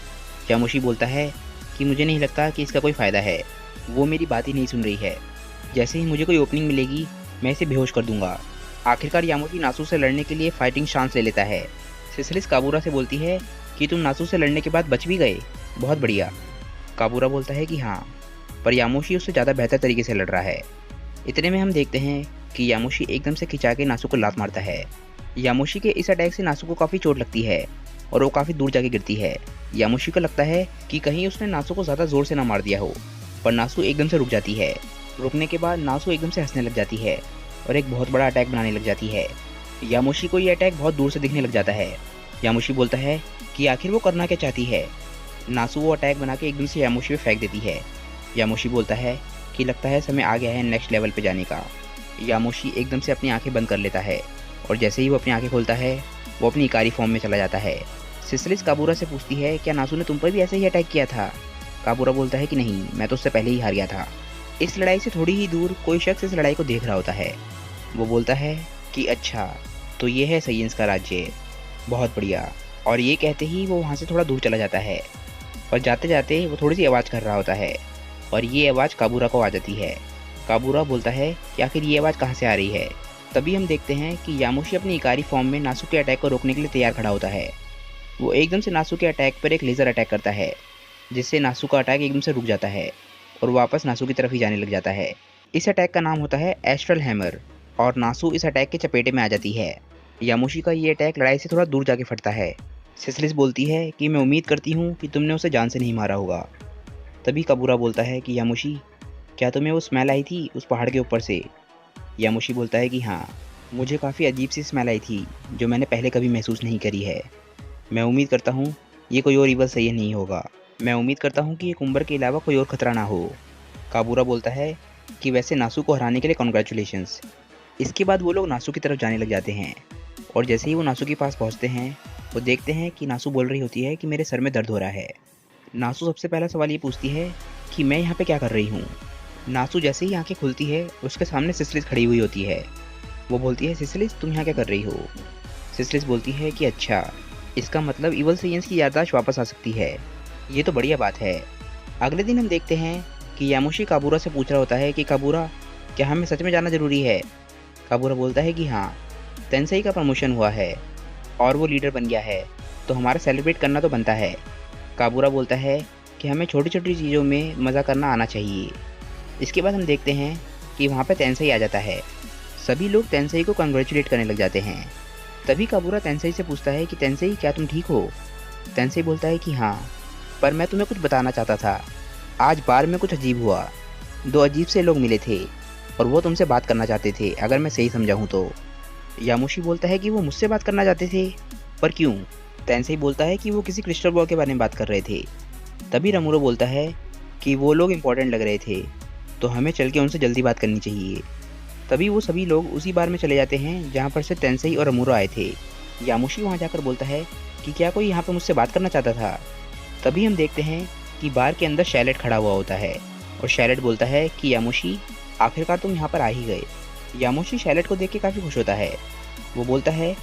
यामोशी बोलता है कि मुझे नहीं लगता कि इसका कोई फ़ायदा है, वो मेरी बात ही नहीं सुन रही है। जैसे ही मुझे कोई ओपनिंग मिलेगी मैं इसे बेहोश कर दूंगा। आखिरकार यामोशी नासू से लड़ने के लिए फाइटिंग चांस ले लेता है। सिसिलिस काबूरा से बोलती है कि तुम नासू से लड़ने के बाद बच भी गए, बहुत बढ़िया। काबूरा बोलता है कि हाँ, पर यामोशी उससे ज़्यादा बेहतर तरीके से लड़ रहा है। इतने में हम देखते हैं कि यामोशी एकदम से खिंचा के नासू को लात मारता है। यामोशी के इस अटैक से नासू को काफ़ी चोट लगती है और वो काफ़ी दूर जाके गिरती है। यामोशी को लगता है कि कहीं उसने नासू को ज़्यादा ज़ोर से ना मार दिया हो, पर नासू एकदम से रुक जाती है। रुकने के बाद नासू एकदम से हंसने लग जाती है और एक बहुत बड़ा अटैक बनाने लग जाती है। यामोशी को ये अटैक बहुत दूर से दिखने लग जाता है। यामोशी बोलता है कि आखिर वो करना क्या चाहती है। नासू वो अटैक बना के एकदम से यामोशी पे फेंक देती है। यामोशी बोलता है कि लगता है समय आ गया है नेक्स्ट लेवल पे जाने का। यामोशी एकदम से अपनी आंखें बंद कर लेता है और जैसे ही वो अपनी आंखें खोलता है वो अपनी इकारी फॉर्म में चला जाता है। सिसिलिस काबूरा से पूछती है क्या नासू ने तुम पर भी ऐसे ही अटैक किया था। काबूरा बोलता है कि नहीं, मैं तो उससे पहले ही हार गया था। इस लड़ाई से थोड़ी ही दूर कोई शख्स इस लड़ाई को देख रहा होता है। वो बोलता है कि अच्छा, तो ये है साइंस का राज्य, बहुत बढ़िया। और ये कहते ही वो वहाँ से थोड़ा दूर चला जाता है और जाते जाते वो थोड़ी सी आवाज़ कर रहा होता है और ये आवाज़ काबूरा को आ जाती है। काबूरा बोलता है कि आखिर ये आवाज़ कहाँ से आ रही है। तभी हम देखते हैं कि यामोशी अपनी इकारी फॉर्म में नासू के अटैक को रोकने के लिए तैयार खड़ा होता है। वो एकदम से नासू के अटैक पर एक लेज़र अटैक करता है, जिससे नासू का अटैक एकदम से रुक जाता है और वापस नासू की तरफ ही जाने लग जाता है। इस अटैक का नाम होता है एस्ट्रल हैमर और नासू इस अटैक के चपेटे में आ जाती है। यामोशी का ये अटैक लड़ाई से थोड़ा दूर जाके फटता है। सिसिलिस बोलती है कि मैं उम्मीद करती हूँ कि तुमने उसे जान से नहीं मारा होगा। तभी काबूरा बोलता है कि यामोशी, क्या तुम्हें वो स्मेल आई थी उस पहाड़ के ऊपर से। यामोशी बोलता है कि हाँ, मुझे काफ़ी अजीब सी स्मेल आई थी जो मैंने पहले कभी महसूस नहीं करी है। मैं उम्मीद करता हूँ ये कोई और ईवल सही नहीं होगा। मैं उम्मीद करता हूँ कि ये कुंबर के अलावा कोई और खतरा ना हो। काबूरा बोलता है कि वैसे नासू को हराने के लिए कॉन्ग्रेचुलेशंस। इसके बाद वो लोग नासू की तरफ जाने लग जाते हैं और जैसे ही वो नासू के पास पहुँचते हैं वो देखते हैं कि नासू बोल रही होती है कि मेरे सर में दर्द हो रहा है। नासू सबसे पहला सवाल ये पूछती है कि मैं यहाँ पे क्या कर रही हूँ। नासू जैसे ही आंखें खुलती है उसके सामने सिसिलिस खड़ी हुई होती है। वो बोलती है सिसिलिस तुम यहाँ क्या कर रही हो। सिसिलिस बोलती है कि अच्छा, इसका मतलब इवल साइंस की याददाश्त वापस आ सकती है, ये तो बढ़िया बात है। अगले दिन हम देखते हैं कि यामोशी काबूरा से पूछ रहा होता है कि काबूरा, क्या हमें सच में जाना ज़रूरी है। काबूरा बोलता है कि हाँ, तेंसेई का प्रमोशन हुआ है और वो लीडर बन गया है, तो हमारा सेलिब्रेट करना तो बनता है। काबूरा बोलता है कि हमें छोटी छोटी चीज़ों में मज़ा करना आना चाहिए। इसके बाद हम देखते हैं कि वहाँ पे तेंसेई आ जाता है। सभी लोग तेंसेई को कंग्रेचुलेट करने लग जाते हैं। तभी काबूरा तेंसेई से पूछता है कि तेंसेई क्या तुम ठीक हो? तेंसेई बोलता है कि हाँ, पर मैं तुम्हें कुछ बताना चाहता था। आज बार में कुछ अजीब हुआ। 2 अजीब से लोग मिले थे और वो तुमसे बात करना चाहते थे, अगर मैं सही समझा हूँ तो। यामुशी बोलता है कि वो मुझसे बात करना चाहते थे, पर क्यों? तेंसेई बोलता है कि वो किसी क्रिस्टल बॉल के बारे में बात कर रहे थे। तभी रमूरो बोलता है कि वो लोग इम्पोर्टेंट लग रहे थे, तो हमें चल के उनसे जल्दी बात करनी चाहिए। तभी वो सभी लोग उसी बार में चले जाते हैं जहाँ पर से तेंसेई और रमूरो आए थे। यामुशी वहाँ जाकर बोलता है कि क्या कोई यहाँ पर मुझसे बात करना चाहता था? तभी हम देखते हैं कि बार के अंदर शैलेट खड़ा हुआ होता है और शैलेट बोलता है कि यामुशी, आखिरकार तुम यहाँ पर आ ही गए। यामुशी शैलेट को देख के काफ़ी खुश होता है। वो बोलता है,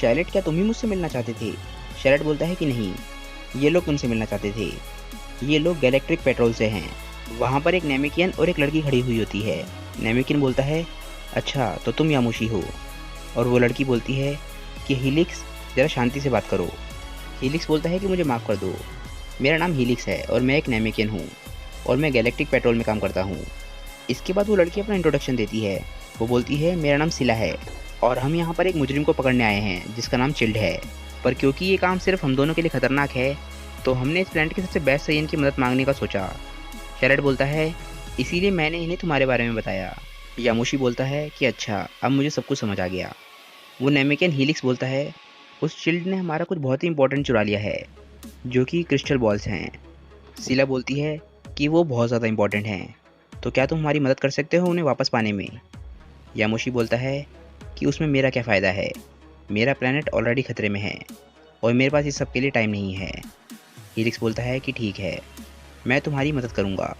शैलेट क्या तुम ही मुझसे मिलना चाहते थे? शैलेट बोलता है कि नहीं, ये लोग तुमसे मिलना चाहते थे। ये लोग गैलेक्ट्रिक पेट्रोल से हैं। वहाँ पर एक नेमिकियन और एक लड़की खड़ी हुई होती है। नेमिकियन बोलता है, अच्छा तो तुम यामुशी हो। और वो लड़की बोलती है कि हीलिक्स, ज़रा शांति से बात करो। हीलिक्स बोलता है कि मुझे माफ़ कर दो, मेरा नाम हीलिक्स है और मैं एक नेमिकियन हूँ और मैं गैलेक्ट्रिक पेट्रोल में काम करता हूँ। इसके बाद वो लड़की अपना इंट्रोडक्शन देती है। वो बोलती है, मेरा नाम सिला है और हम यहाँ पर एक मुजरिम को पकड़ने आए हैं जिसका नाम चिल्ड है। पर क्योंकि ये काम सिर्फ हम दोनों के लिए खतरनाक है, तो हमने इस प्लैनेट के सबसे बेस्ट सैयन की मदद मांगने का सोचा। शैलेट बोलता है, इसीलिए मैंने इन्हें तुम्हारे बारे में बताया। यामुशी बोलता है कि अच्छा, अब मुझे सब कुछ समझ आ गया। वो नेमिकियन हीलिक्स बोलता है, उस चिल्ड ने हमारा कुछ बहुत ही इंपॉर्टेंट चुरा लिया है, जो कि क्रिस्टल बॉल्स हैं। सिला बोलती है कि वो बहुत ज़्यादा इंपॉर्टेंट हैं, तो क्या तुम हमारी मदद कर सकते हो उन्हें वापस पाने में? यामुशी बोलता है कि उसमें मेरा क्या फ़ायदा है, मेरा प्लैनेट ऑलरेडी खतरे में है और मेरे पास इस सब के लिए टाइम नहीं है। हीलिक्स बोलता है कि ठीक है, मैं तुम्हारी मदद करूँगा।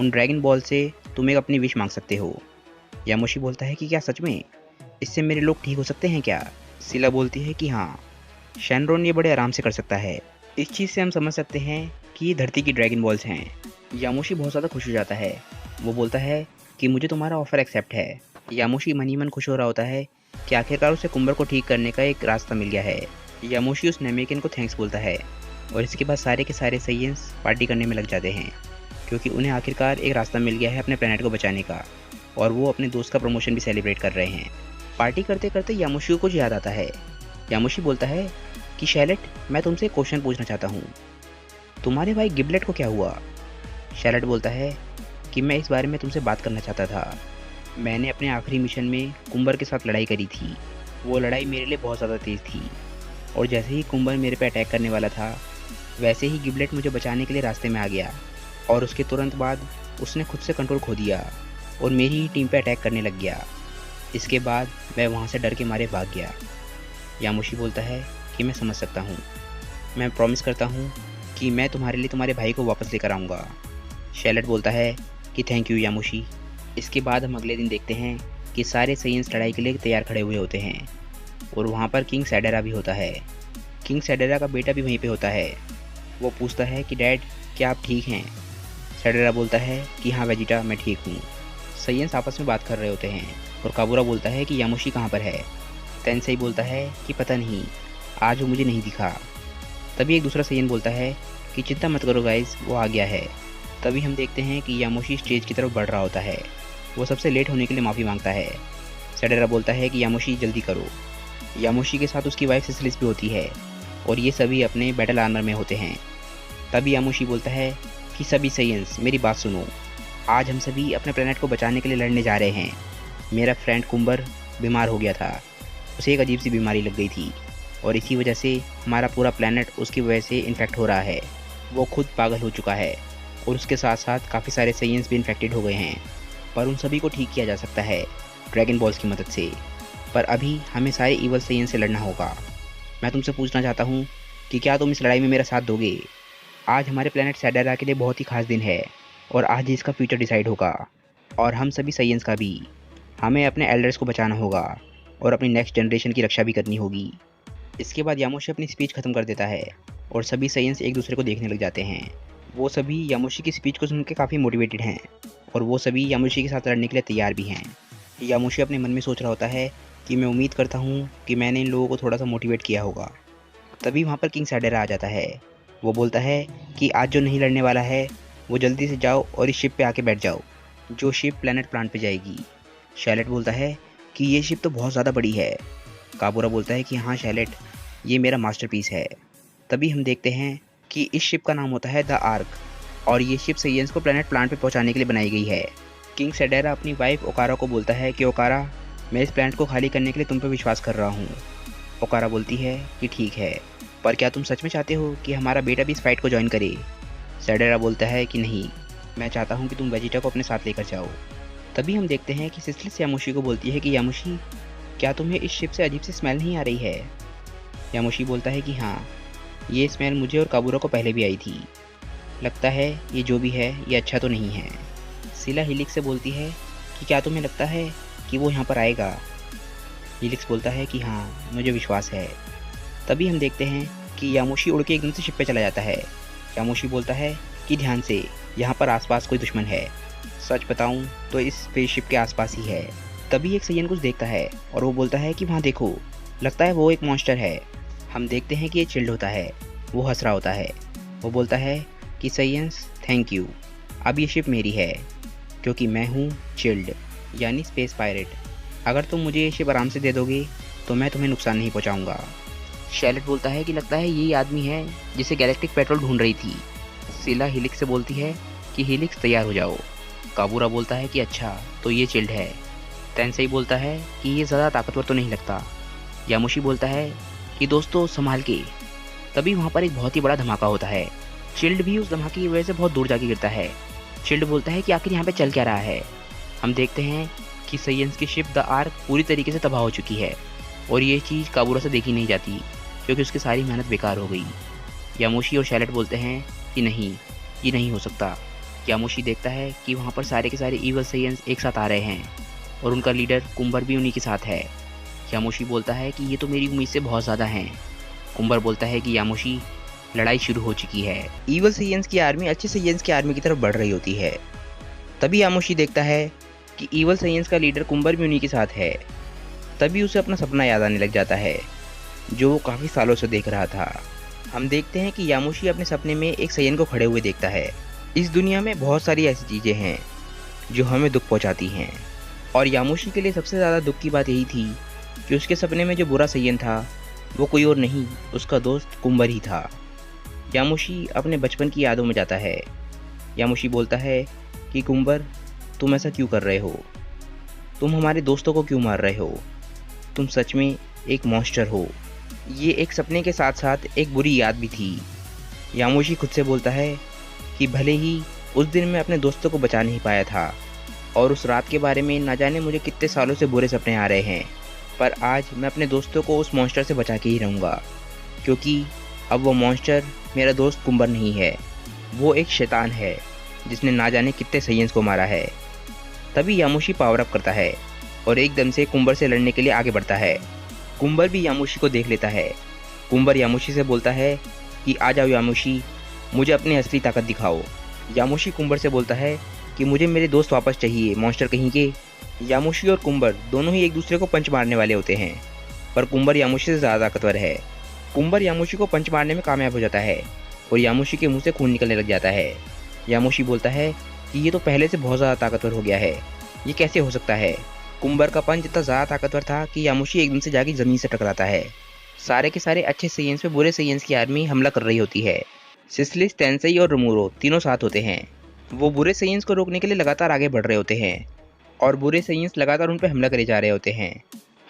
उन ड्रैगन बॉल से तुम एक अपनी विश मांग सकते हो। यामुशी बोलता है कि क्या सच में? इससे मेरे लोग ठीक हो सकते हैं क्या? सिला बोलती है कि हाँ, शैनरॉन ये बड़े आराम से कर सकता है। इस चीज़ से हम समझ सकते हैं कि ये धरती की ड्रैगन बॉल्स हैं। यामुशी बहुत ज़्यादा खुश हो जाता है। वो बोलता है कि मुझे तुम्हारा ऑफ़र एक्सेप्ट है। यामुशी मन ही मन खुश हो रहा होता है कि आखिरकार उसे कुंबर को ठीक करने का एक रास्ता मिल गया है। यामुशी उस नेमिकियन को थैंक्स बोलता है और इसके बाद सारे के सारे सैयन्स पार्टी करने में लग जाते हैं, क्योंकि उन्हें आखिरकार एक रास्ता मिल गया है अपने प्लैनेट को बचाने का, और वो अपने दोस्त का प्रमोशन भी सेलिब्रेट कर रहे हैं। पार्टी करते करते यामुशी को कुछ याद आता है। यामुशी बोलता है कि शैलेट, मैं तुमसे एक क्वेश्चन पूछना चाहता हूँ, तुम्हारे भाई गिबलेट को क्या हुआ? शैलेट बोलता है कि मैं इस बारे में तुमसे बात करना चाहता था। मैंने अपने आखिरी मिशन में कुंबर के साथ लड़ाई करी थी। वो लड़ाई मेरे लिए बहुत ज़्यादा तेज़ थी और जैसे ही कुंबर मेरे पे अटैक करने वाला था, वैसे ही गिबलेट मुझे बचाने के लिए रास्ते में आ गया और उसके तुरंत बाद उसने खुद से कंट्रोल खो दिया और मेरी ही टीम पे अटैक करने लग गया। इसके बाद मैं वहाँ से डर के मारे भाग गया। यामुशी बोलता है कि मैं समझ सकता हूँ, मैं प्रॉमिस करता हूँ कि मैं तुम्हारे लिए तुम्हारे भाई को वापस लेकर आऊँगा। शैलेट बोलता है कि थैंक यू यामुशी। इसके बाद हम अगले दिन देखते हैं कि सारे सैयन्स लड़ाई के लिए तैयार खड़े हुए होते हैं और वहाँ पर किंग सैडेरा भी होता है। किंग सैडेरा का बेटा भी वहीं पे होता है। वो पूछता है कि डैड, क्या आप ठीक हैं? सैडेरा बोलता है कि हाँ वेजिटा, मैं ठीक हूँ। सैयन्स आपस में बात कर रहे होते हैं और काबूरा बोलता है कि यामुशी कहाँ पर है? तेंसेई बोलता है कि पता नहीं, आज वो मुझे नहीं दिखा। तभी एक दूसरा सैयन बोलता है कि चिंता मत करो गाइस, वो आ गया है। तभी हम देखते हैं कि यामुशी स्टेज की तरफ बढ़ रहा होता है। वो सबसे लेट होने के लिए माफ़ी मांगता है। सैडेरा बोलता है कि यामुशी जल्दी करो। यामुशी के साथ उसकी वाइफ सिसिलिस भी होती है और ये सभी अपने बैटल आर्मर में होते हैं। तभी यामुशी बोलता है कि सभी सैयन्स मेरी बात सुनो, आज हम सभी अपने प्लैनेट को बचाने के लिए लड़ने जा रहे हैं। मेरा फ्रेंड कुंबर बीमार हो गया था, उसे एक अजीब सी बीमारी लग गई थी और इसी वजह से हमारा पूरा प्लैनेट उसकी वजह से इन्फेक्ट हो रहा है। वो खुद पागल हो चुका है और उसके साथ साथ काफ़ी सारे सैयन्स भी इन्फेक्टेड हो गए हैं, पर उन सभी को ठीक किया जा सकता है ड्रैगन बॉल्स की मदद से। पर अभी हमें सारे ईवल सैयन से लड़ना होगा। मैं तुमसे पूछना चाहता हूँ कि क्या तुम इस लड़ाई में मेरा साथ दोगे? आज हमारे प्लैनेट सैडेरा के लिए बहुत ही खास दिन है और आज ही इसका फ्यूचर डिसाइड होगा, और हम सभी सैयन्स का भी। हमें अपने एल्डर्स को बचाना होगा और अपनी नेक्स्ट जनरेशन की रक्षा भी करनी होगी। इसके बाद यामुशी अपनी स्पीच ख़त्म कर देता है और सभी सैयन्स एक दूसरे को देखने लग जाते हैं। वो सभी यामुशी की स्पीच को सुनकर काफ़ी मोटिवेटेड हैं और वो सभी यामुशी के साथ लड़ने के लिए तैयार भी हैं। यामुशी अपने मन में सोच रहा होता है कि मैं उम्मीद करता हूँ कि मैंने इन लोगों को थोड़ा सा मोटिवेट किया होगा। तभी वहाँ पर किंग सैडेरा आ जाता है। वो बोलता है कि आज जो नहीं लड़ने वाला है वो जल्दी से जाओ और इस शिप पे आके बैठ जाओ, जो शिप प्लैनेट प्लांट पे जाएगी। शैलेट बोलता है कि ये शिप तो बहुत ज़्यादा बड़ी है, काबूरा बोलता है कि हाँ शैलेट, ये मेरा मास्टरपीस है। तभी हम देखते हैं कि इस शिप का नाम होता है द आर्क और ये शिप सेयंस को प्लैनेट प्लांट पे पहुंचाने के लिए बनाई गई है। किंग सेडेरा अपनी वाइफ ओकारा को बोलता है कि ओकारा, मैं इस प्लैनेट को खाली करने के लिए तुम पे विश्वास कर रहा हूँ। ओकारा बोलती है कि ठीक है, पर क्या तुम सच में चाहते हो कि हमारा बेटा भी इस फाइट को ज्वाइन करे? सेडेरा बोलता है कि नहीं, मैं चाहता हूँ कि तुम वेजिटा को अपने साथ लेकर जाओ। तभी हम देखते हैं कि सिस्लिस यामुशी को बोलती है कि यामुशी, क्या तुम्हें इस शिप से अजीब सी स्मेल नहीं आ रही है? यामुशी बोलता है कि हाँ, ये स्मेल मुझे और काबूरा को पहले भी आई थी। लगता है ये जो भी है ये अच्छा तो नहीं है। सिला हीलिक्स से बोलती है कि क्या तुम्हें लगता है कि वो यहाँ पर आएगा? हीलिक्स बोलता है कि हाँ, मुझे विश्वास है। तभी हम देखते हैं कि यामुशी उड़ के एकदम से शिप पे चला जाता है। यामुशी बोलता है कि ध्यान से, यहाँ पर आसपास कोई दुश्मन है। सच बताऊं तो इस स्पेसशिप के आसपास ही है। तभी एक सैयन कुछ देखता है और वो बोलता है कि वहाँ देखो, लगता है वो एक मॉन्स्टर है। हम देखते हैं कि ये चिल्ड होता है, वो हंस रहा होता है। वो बोलता है कि सैयंस थैंक यू, अब ये शिप मेरी है क्योंकि मैं हूँ चिल्ड यानी स्पेस पायरेट। अगर तुम मुझे ये शिप आराम से दे दोगे तो मैं तुम्हें नुकसान नहीं पहुँचाऊँगा। शैलेट बोलता है कि लगता है यही आदमी है जिसे गैलेक्टिक पेट्रोल ढूंढ रही थी। सिला हीलिक्स से बोलती है कि हीलिक्स तैयार हो जाओ। काबूरा बोलता है कि अच्छा, तो ये चिल्ड है। तेंसेई बोलता है कि ये ज़्यादा ताकतवर तो नहीं लगता। यामुशी बोलता है कि दोस्तों संभाल के। तभी वहाँ पर एक बहुत ही बड़ा धमाका होता है। चिल्ड भी उस धमाके की वजह से बहुत दूर जाके गिरता है। चिल्ड बोलता है कि आखिर यहाँ पे चल क्या रहा है। हम देखते हैं कि सैयंस की शिप द आर्क पूरी तरीके से तबाह हो चुकी है और ये चीज़ काबूरा से देखी नहीं जाती क्योंकि उसकी सारी मेहनत बेकार हो गई। यामुशी और शैलेट बोलते हैं कि नहीं, ये नहीं हो सकता। यामुशी देखता है कि वहाँ पर सारे के सारे ईवल सैयंस एक साथ आ रहे हैं और उनका लीडर कुंबर भी उन्हीं के साथ है। यामुशी बोलता है कि ये तो मेरी उम्मीद से बहुत ज़्यादा हैं। कुंबर बोलता है कि यामुशी, लड़ाई शुरू हो चुकी है। ईवल सैयंस की आर्मी अच्छे सैयंस की आर्मी की तरफ बढ़ रही होती है। तभी यामुशी देखता है कि ईवल सैयंस का लीडर कुंबर भी उन्हीं के साथ है। तभी उसे अपना सपना याद आने लग जाता है जो वो काफ़ी सालों से देख रहा था। हम देखते हैं कि यामुशी अपने सपने में एक सैयन को खड़े हुए देखता है। इस दुनिया में बहुत सारी ऐसी चीज़ें हैं जो हमें दुख पहुंचाती हैं और यामुशी के लिए सबसे ज़्यादा दुख की बात यही थी कि उसके सपने में जो बुरा सैयन था वो कोई और नहीं, उसका दोस्त कुंबर ही था। यामुशी अपने बचपन की यादों में जाता है। यामुशी बोलता है कि कुंबर, तुम ऐसा क्यों कर रहे हो? तुम हमारे दोस्तों को क्यों मार रहे हो? तुम सच में एक मॉन्स्टर हो। ये एक सपने के साथ साथ एक बुरी याद भी थी। यामुशी खुद से बोलता है कि भले ही उस दिन मैं अपने दोस्तों को बचा नहीं पाया था और उस रात के बारे में ना जाने मुझे कितने सालों से बुरे सपने आ रहे हैं, पर आज मैं अपने दोस्तों को उस मॉन्स्टर से बचा के ही रहूँगा क्योंकि अब वो मॉन्स्टर मेरा दोस्त कुंबर नहीं है, वो एक शैतान है जिसने ना जाने कितने सैयंस को मारा है। तभी यामुशी पावर अप करता है और एकदम से कुंबर से लड़ने के लिए आगे बढ़ता है। कुंबर भी यामुशी को देख लेता है। कुंबर यामुशी से बोलता है कि आ जाओ यामुशी, मुझे अपनी असली ताकत दिखाओ। यामुशी कुंबर से बोलता है कि मुझे मेरे दोस्त वापस चाहिए, मॉन्स्टर कहीं के। यामुशी और कुंबर दोनों ही एक दूसरे को पंच मारने वाले होते हैं, पर कुंबर यामुशी से ज़्यादा ताकतवर है। कुंबर यामुशी को पंच मारने में कामयाब हो जाता है और यामुशी के मुंह से खून निकलने लग जाता है। यामुशी बोलता है कि ये तो पहले से बहुत ज़्यादा ताकतवर हो गया है, ये कैसे हो सकता है? कुंबर का पंच इतना ज़्यादा ताकतवर था कि यामुशी एकदम से जाके ज़मीन से टकराता है। सारे के सारे अच्छे सैयंस पे बुरे सैयंस की आर्मी हमला कर रही होती है। सिस्लिस, तेंसेई और रोमुरो तीनों साथ होते हैं। वो बुरे सैयंस को रोकने के लिए लगातार आगे बढ़ रहे होते हैं और बुरे सैयंस लगातार उन पर हमला करे जा रहे होते हैं।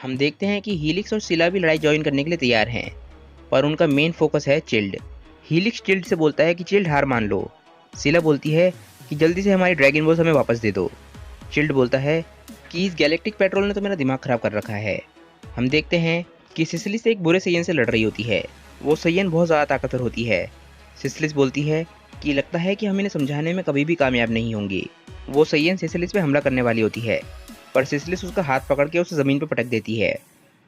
हम देखते हैं कि हीलिक्स और सिला भी लड़ाई ज्वाइन करने के लिए तैयार हैं, पर उनका मेन फोकस है चिल्ड। हीलिक्स चिल्ड से बोलता है कि चिल्ड हार मान लो। सिला बोलती है कि जल्दी से हमारी ड्रैगन बॉल्स हमें वापस दे दो। चिल्ड बोलता है कि इस गैलेक्टिक पेट्रोल ने तो मेरा दिमाग ख़राब कर रखा है। हम देखते हैं कि सिसिली से एक बुरे सैयन से लड़ रही होती है। वो सैयन बहुत ज़्यादा ताकतवर होती है। सिसिलिस बोलती है कि लगता है कि हम इन्हें समझाने में कभी भी कामयाब नहीं होंगे। वो सैयन सिसिलिस पे हमला करने वाली होती है, पर सिसिलिस उसका हाथ पकड़ के उसे ज़मीन पर पटक देती है।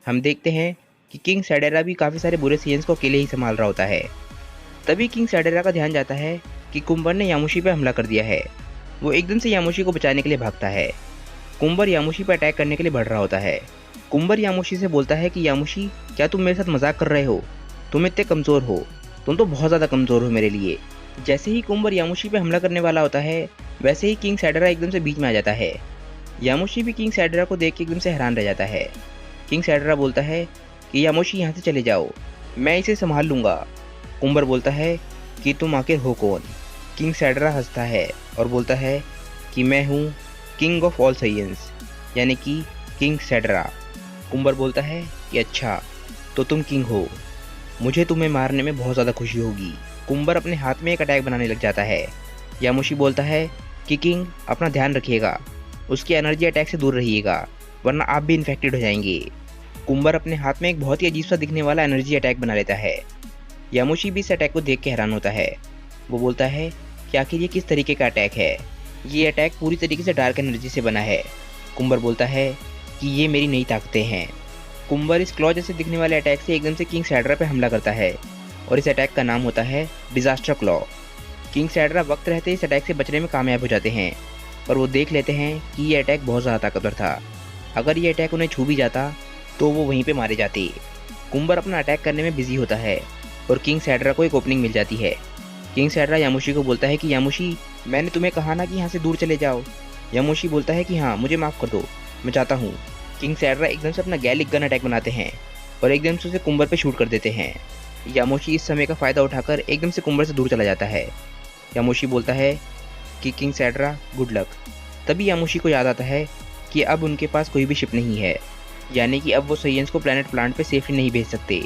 हम देखते हैं कि किंग सैडेरा भी काफ़ी सारे बुरे सैयन्स को अकेले ही संभाल रहा होता है। तभी किंग सैडेरा का ध्यान जाता है कि कुंबर ने यामुशी पर हमला कर दिया है। वो एकदम से यामुशी को बचाने के लिए भागता है। कुंबर यामुशी पर अटैक करने के लिए बढ़ रहा होता है। कुंबर यामुशी से बोलता है कि यामुशी, क्या तुम मेरे साथ मजाक कर रहे हो? तुम इतने कमज़ोर हो, तुम तो बहुत ज़्यादा कमज़ोर हो मेरे लिए। जैसे ही कुंबर यामुशी पे हमला करने वाला होता है, वैसे ही किंग सैडेरा एकदम से बीच में आ जाता है। यामुशी भी किंग सैडेरा को देख के एकदम से हैरान रह जाता है। किंग सैडेरा बोलता है कि यामोशी यहाँ से चले जाओ, मैं इसे संभाल लूँगा। कुम्बर बोलता है कि तुम आखिर हो कौन? किंग सैडरा हंसता है और बोलता है कि मैं हूँ किंग ऑफ ऑल साइंस, यानी कि किंग सैडरा। कुम्बर बोलता है कि अच्छा, तो तुम किंग हो, मुझे तुम्हें मारने में बहुत ज़्यादा खुशी होगी। कुम्बर अपने हाथ में एक अटैक बनाने लग जाता है। यामोशी बोलता है कि किंग अपना ध्यान रखिएगा, उसकी एनर्जी अटैक से दूर रहिएगा, वरना आप भी इन्फेक्टेड हो जाएंगे। कुम्बर अपने हाथ में एक बहुत ही अजीब सा दिखने वाला एनर्जी अटैक बना लेता है। यामोशी भी इस अटैक को देख के हैरान होता है। वो बोलता है कि आखिर ये किस तरीके का अटैक है? ये अटैक पूरी तरीके से डार्क एनर्जी से बना है। कुम्बर बोलता है कि ये मेरी नई ताकतें हैं। कुम्बर इस क्लॉ जैसे दिखने वाले अटैक से एकदम से किंग सैडरा पे हमला करता है और इस अटैक का नाम होता है डिजास्टर क्लॉ। किंग सैडरा वक्त रहते इस अटैक से बचने में कामयाब हो जाते हैं, पर वो देख लेते हैं कि ये अटैक बहुत ज़्यादा ताकतवर था। अगर ये अटैक उन्हें छू भी जाता तो वो वहीं पे मारे जाते। कुम्बर अपना अटैक करने में बिजी होता है और किंग सैडरा को एक ओपनिंग मिल जाती है। किंग सैडरा यामोशी को बोलता है कि यामोशी, मैंने तुम्हें कहा ना कि यहाँ से दूर चले जाओ। यामोशी बोलता है कि हाँ, मुझे माफ़ कर दो, मैं चाहता हूँ। किंग सैडरा एकदम से अपना गैलिक गन अटैक बनाते हैं और एकदम से उसे कुम्बर पे शूट कर देते हैं। यामोशी इस समय का फ़ायदा उठाकर एकदम से कुम्बर से दूर चला जाता है। यामोशी बोलता है कि किंग सैडरा गुड लक। तभी यामोशी को याद आता है कि अब उनके पास कोई भी शिप नहीं है, यानी कि अब वो साइंस को प्लैनेट प्लांट पे सेफली नहीं भेज सकते।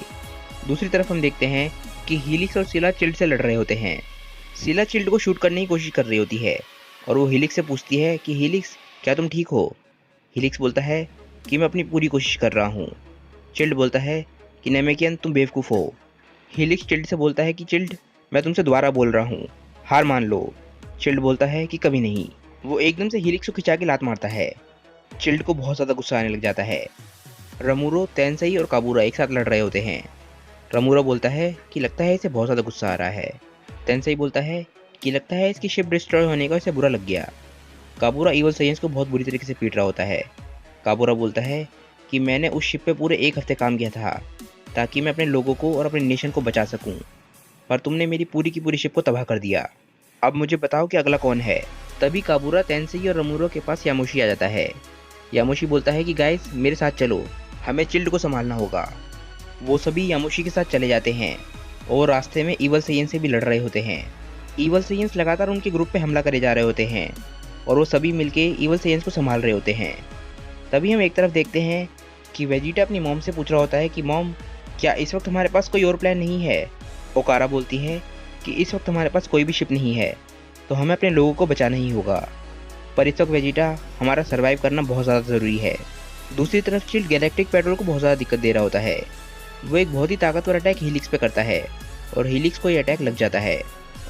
दूसरी तरफ हम देखते हैं कि हीलिक्स और सिला चिल्ड से लड़ रहे होते हैं। सिला चिल्ड को शूट करने की कोशिश कर रही होती है और वो हीलिक्स से पूछती है कि हीलिक्स, क्या तुम ठीक हो? हीलिक्स बोलता है कि मैं अपनी पूरी कोशिश कर रहा हूँ। चिल्ड बोलता है कि नेमेकियन, तुम बेवकूफ़ हो। हीलिक्स चिल्ड से बोलता है कि चिल्ड, मैं तुमसे दोबारा बोल रहा हूँ, हार मान लो। चिल्ड बोलता है कि कभी नहीं। वो एकदम से हीलिक्स को खिंचा के लात मारता है। चिल्ड को बहुत ज़्यादा गुस्सा आने लग जाता है। रमूरो, तेंसई और काबूरा एक साथ लड़ रहे होते हैं। रमूरा बोलता है कि लगता है इसे बहुत ज़्यादा गुस्सा आ रहा है। तेंसई बोलता है कि लगता है इसकी शिप डिस्ट्रॉय होने का इसे बुरा लग गया। काबूरा इवल साइंस को बहुत बुरी तरीके से पीट रहा होता है। काबूरा बोलता है कि मैंने उस शिप पे पूरे 1 हफ्ते काम किया था ताकि मैं अपने लोगों को और अपने नेशन को बचा सकूं, पर तुमने मेरी पूरी की पूरी शिप को तबाह कर दिया। अब मुझे बताओ कि अगला कौन है? तभी काबूरा, तेंसई और रमूरो के पास यामोशी आ जाता है। यामोशी बोलता है कि गाइस, मेरे साथ चलो, हमें चिल्ड को संभालना होगा। वो सभी यामोशी के साथ चले जाते हैं और रास्ते में इवल साइंस से भी लड़ रहे होते हैं। इवल साइंस लगातार उनके ग्रुप पे हमला करे जा रहे होते हैं और वो सभी मिलके इवल साइंस को संभाल रहे होते हैं। तभी हम एक तरफ देखते हैं कि वेजिटा अपनी मॉम से पूछ रहा होता है कि मॉम, क्या इस वक्त हमारे पास कोई और प्लान नहीं है? ओकारा बोलती है कि इस वक्त हमारे पास कोई भी शिप नहीं है, तो हमें अपने लोगों को बचाना ही होगा, पर इस वक्त वेजिटा, हमारा सर्वाइव करना बहुत ज़्यादा ज़रूरी है। दूसरी तरफ चिल्ड गैलेक्टिक पेट्रोल को बहुत ज़्यादा दिक्कत दे रहा होता है। वो एक बहुत ही ताकतवर अटैक हीलिक्स पे करता है और हीलिक्स को ये अटैक लग जाता है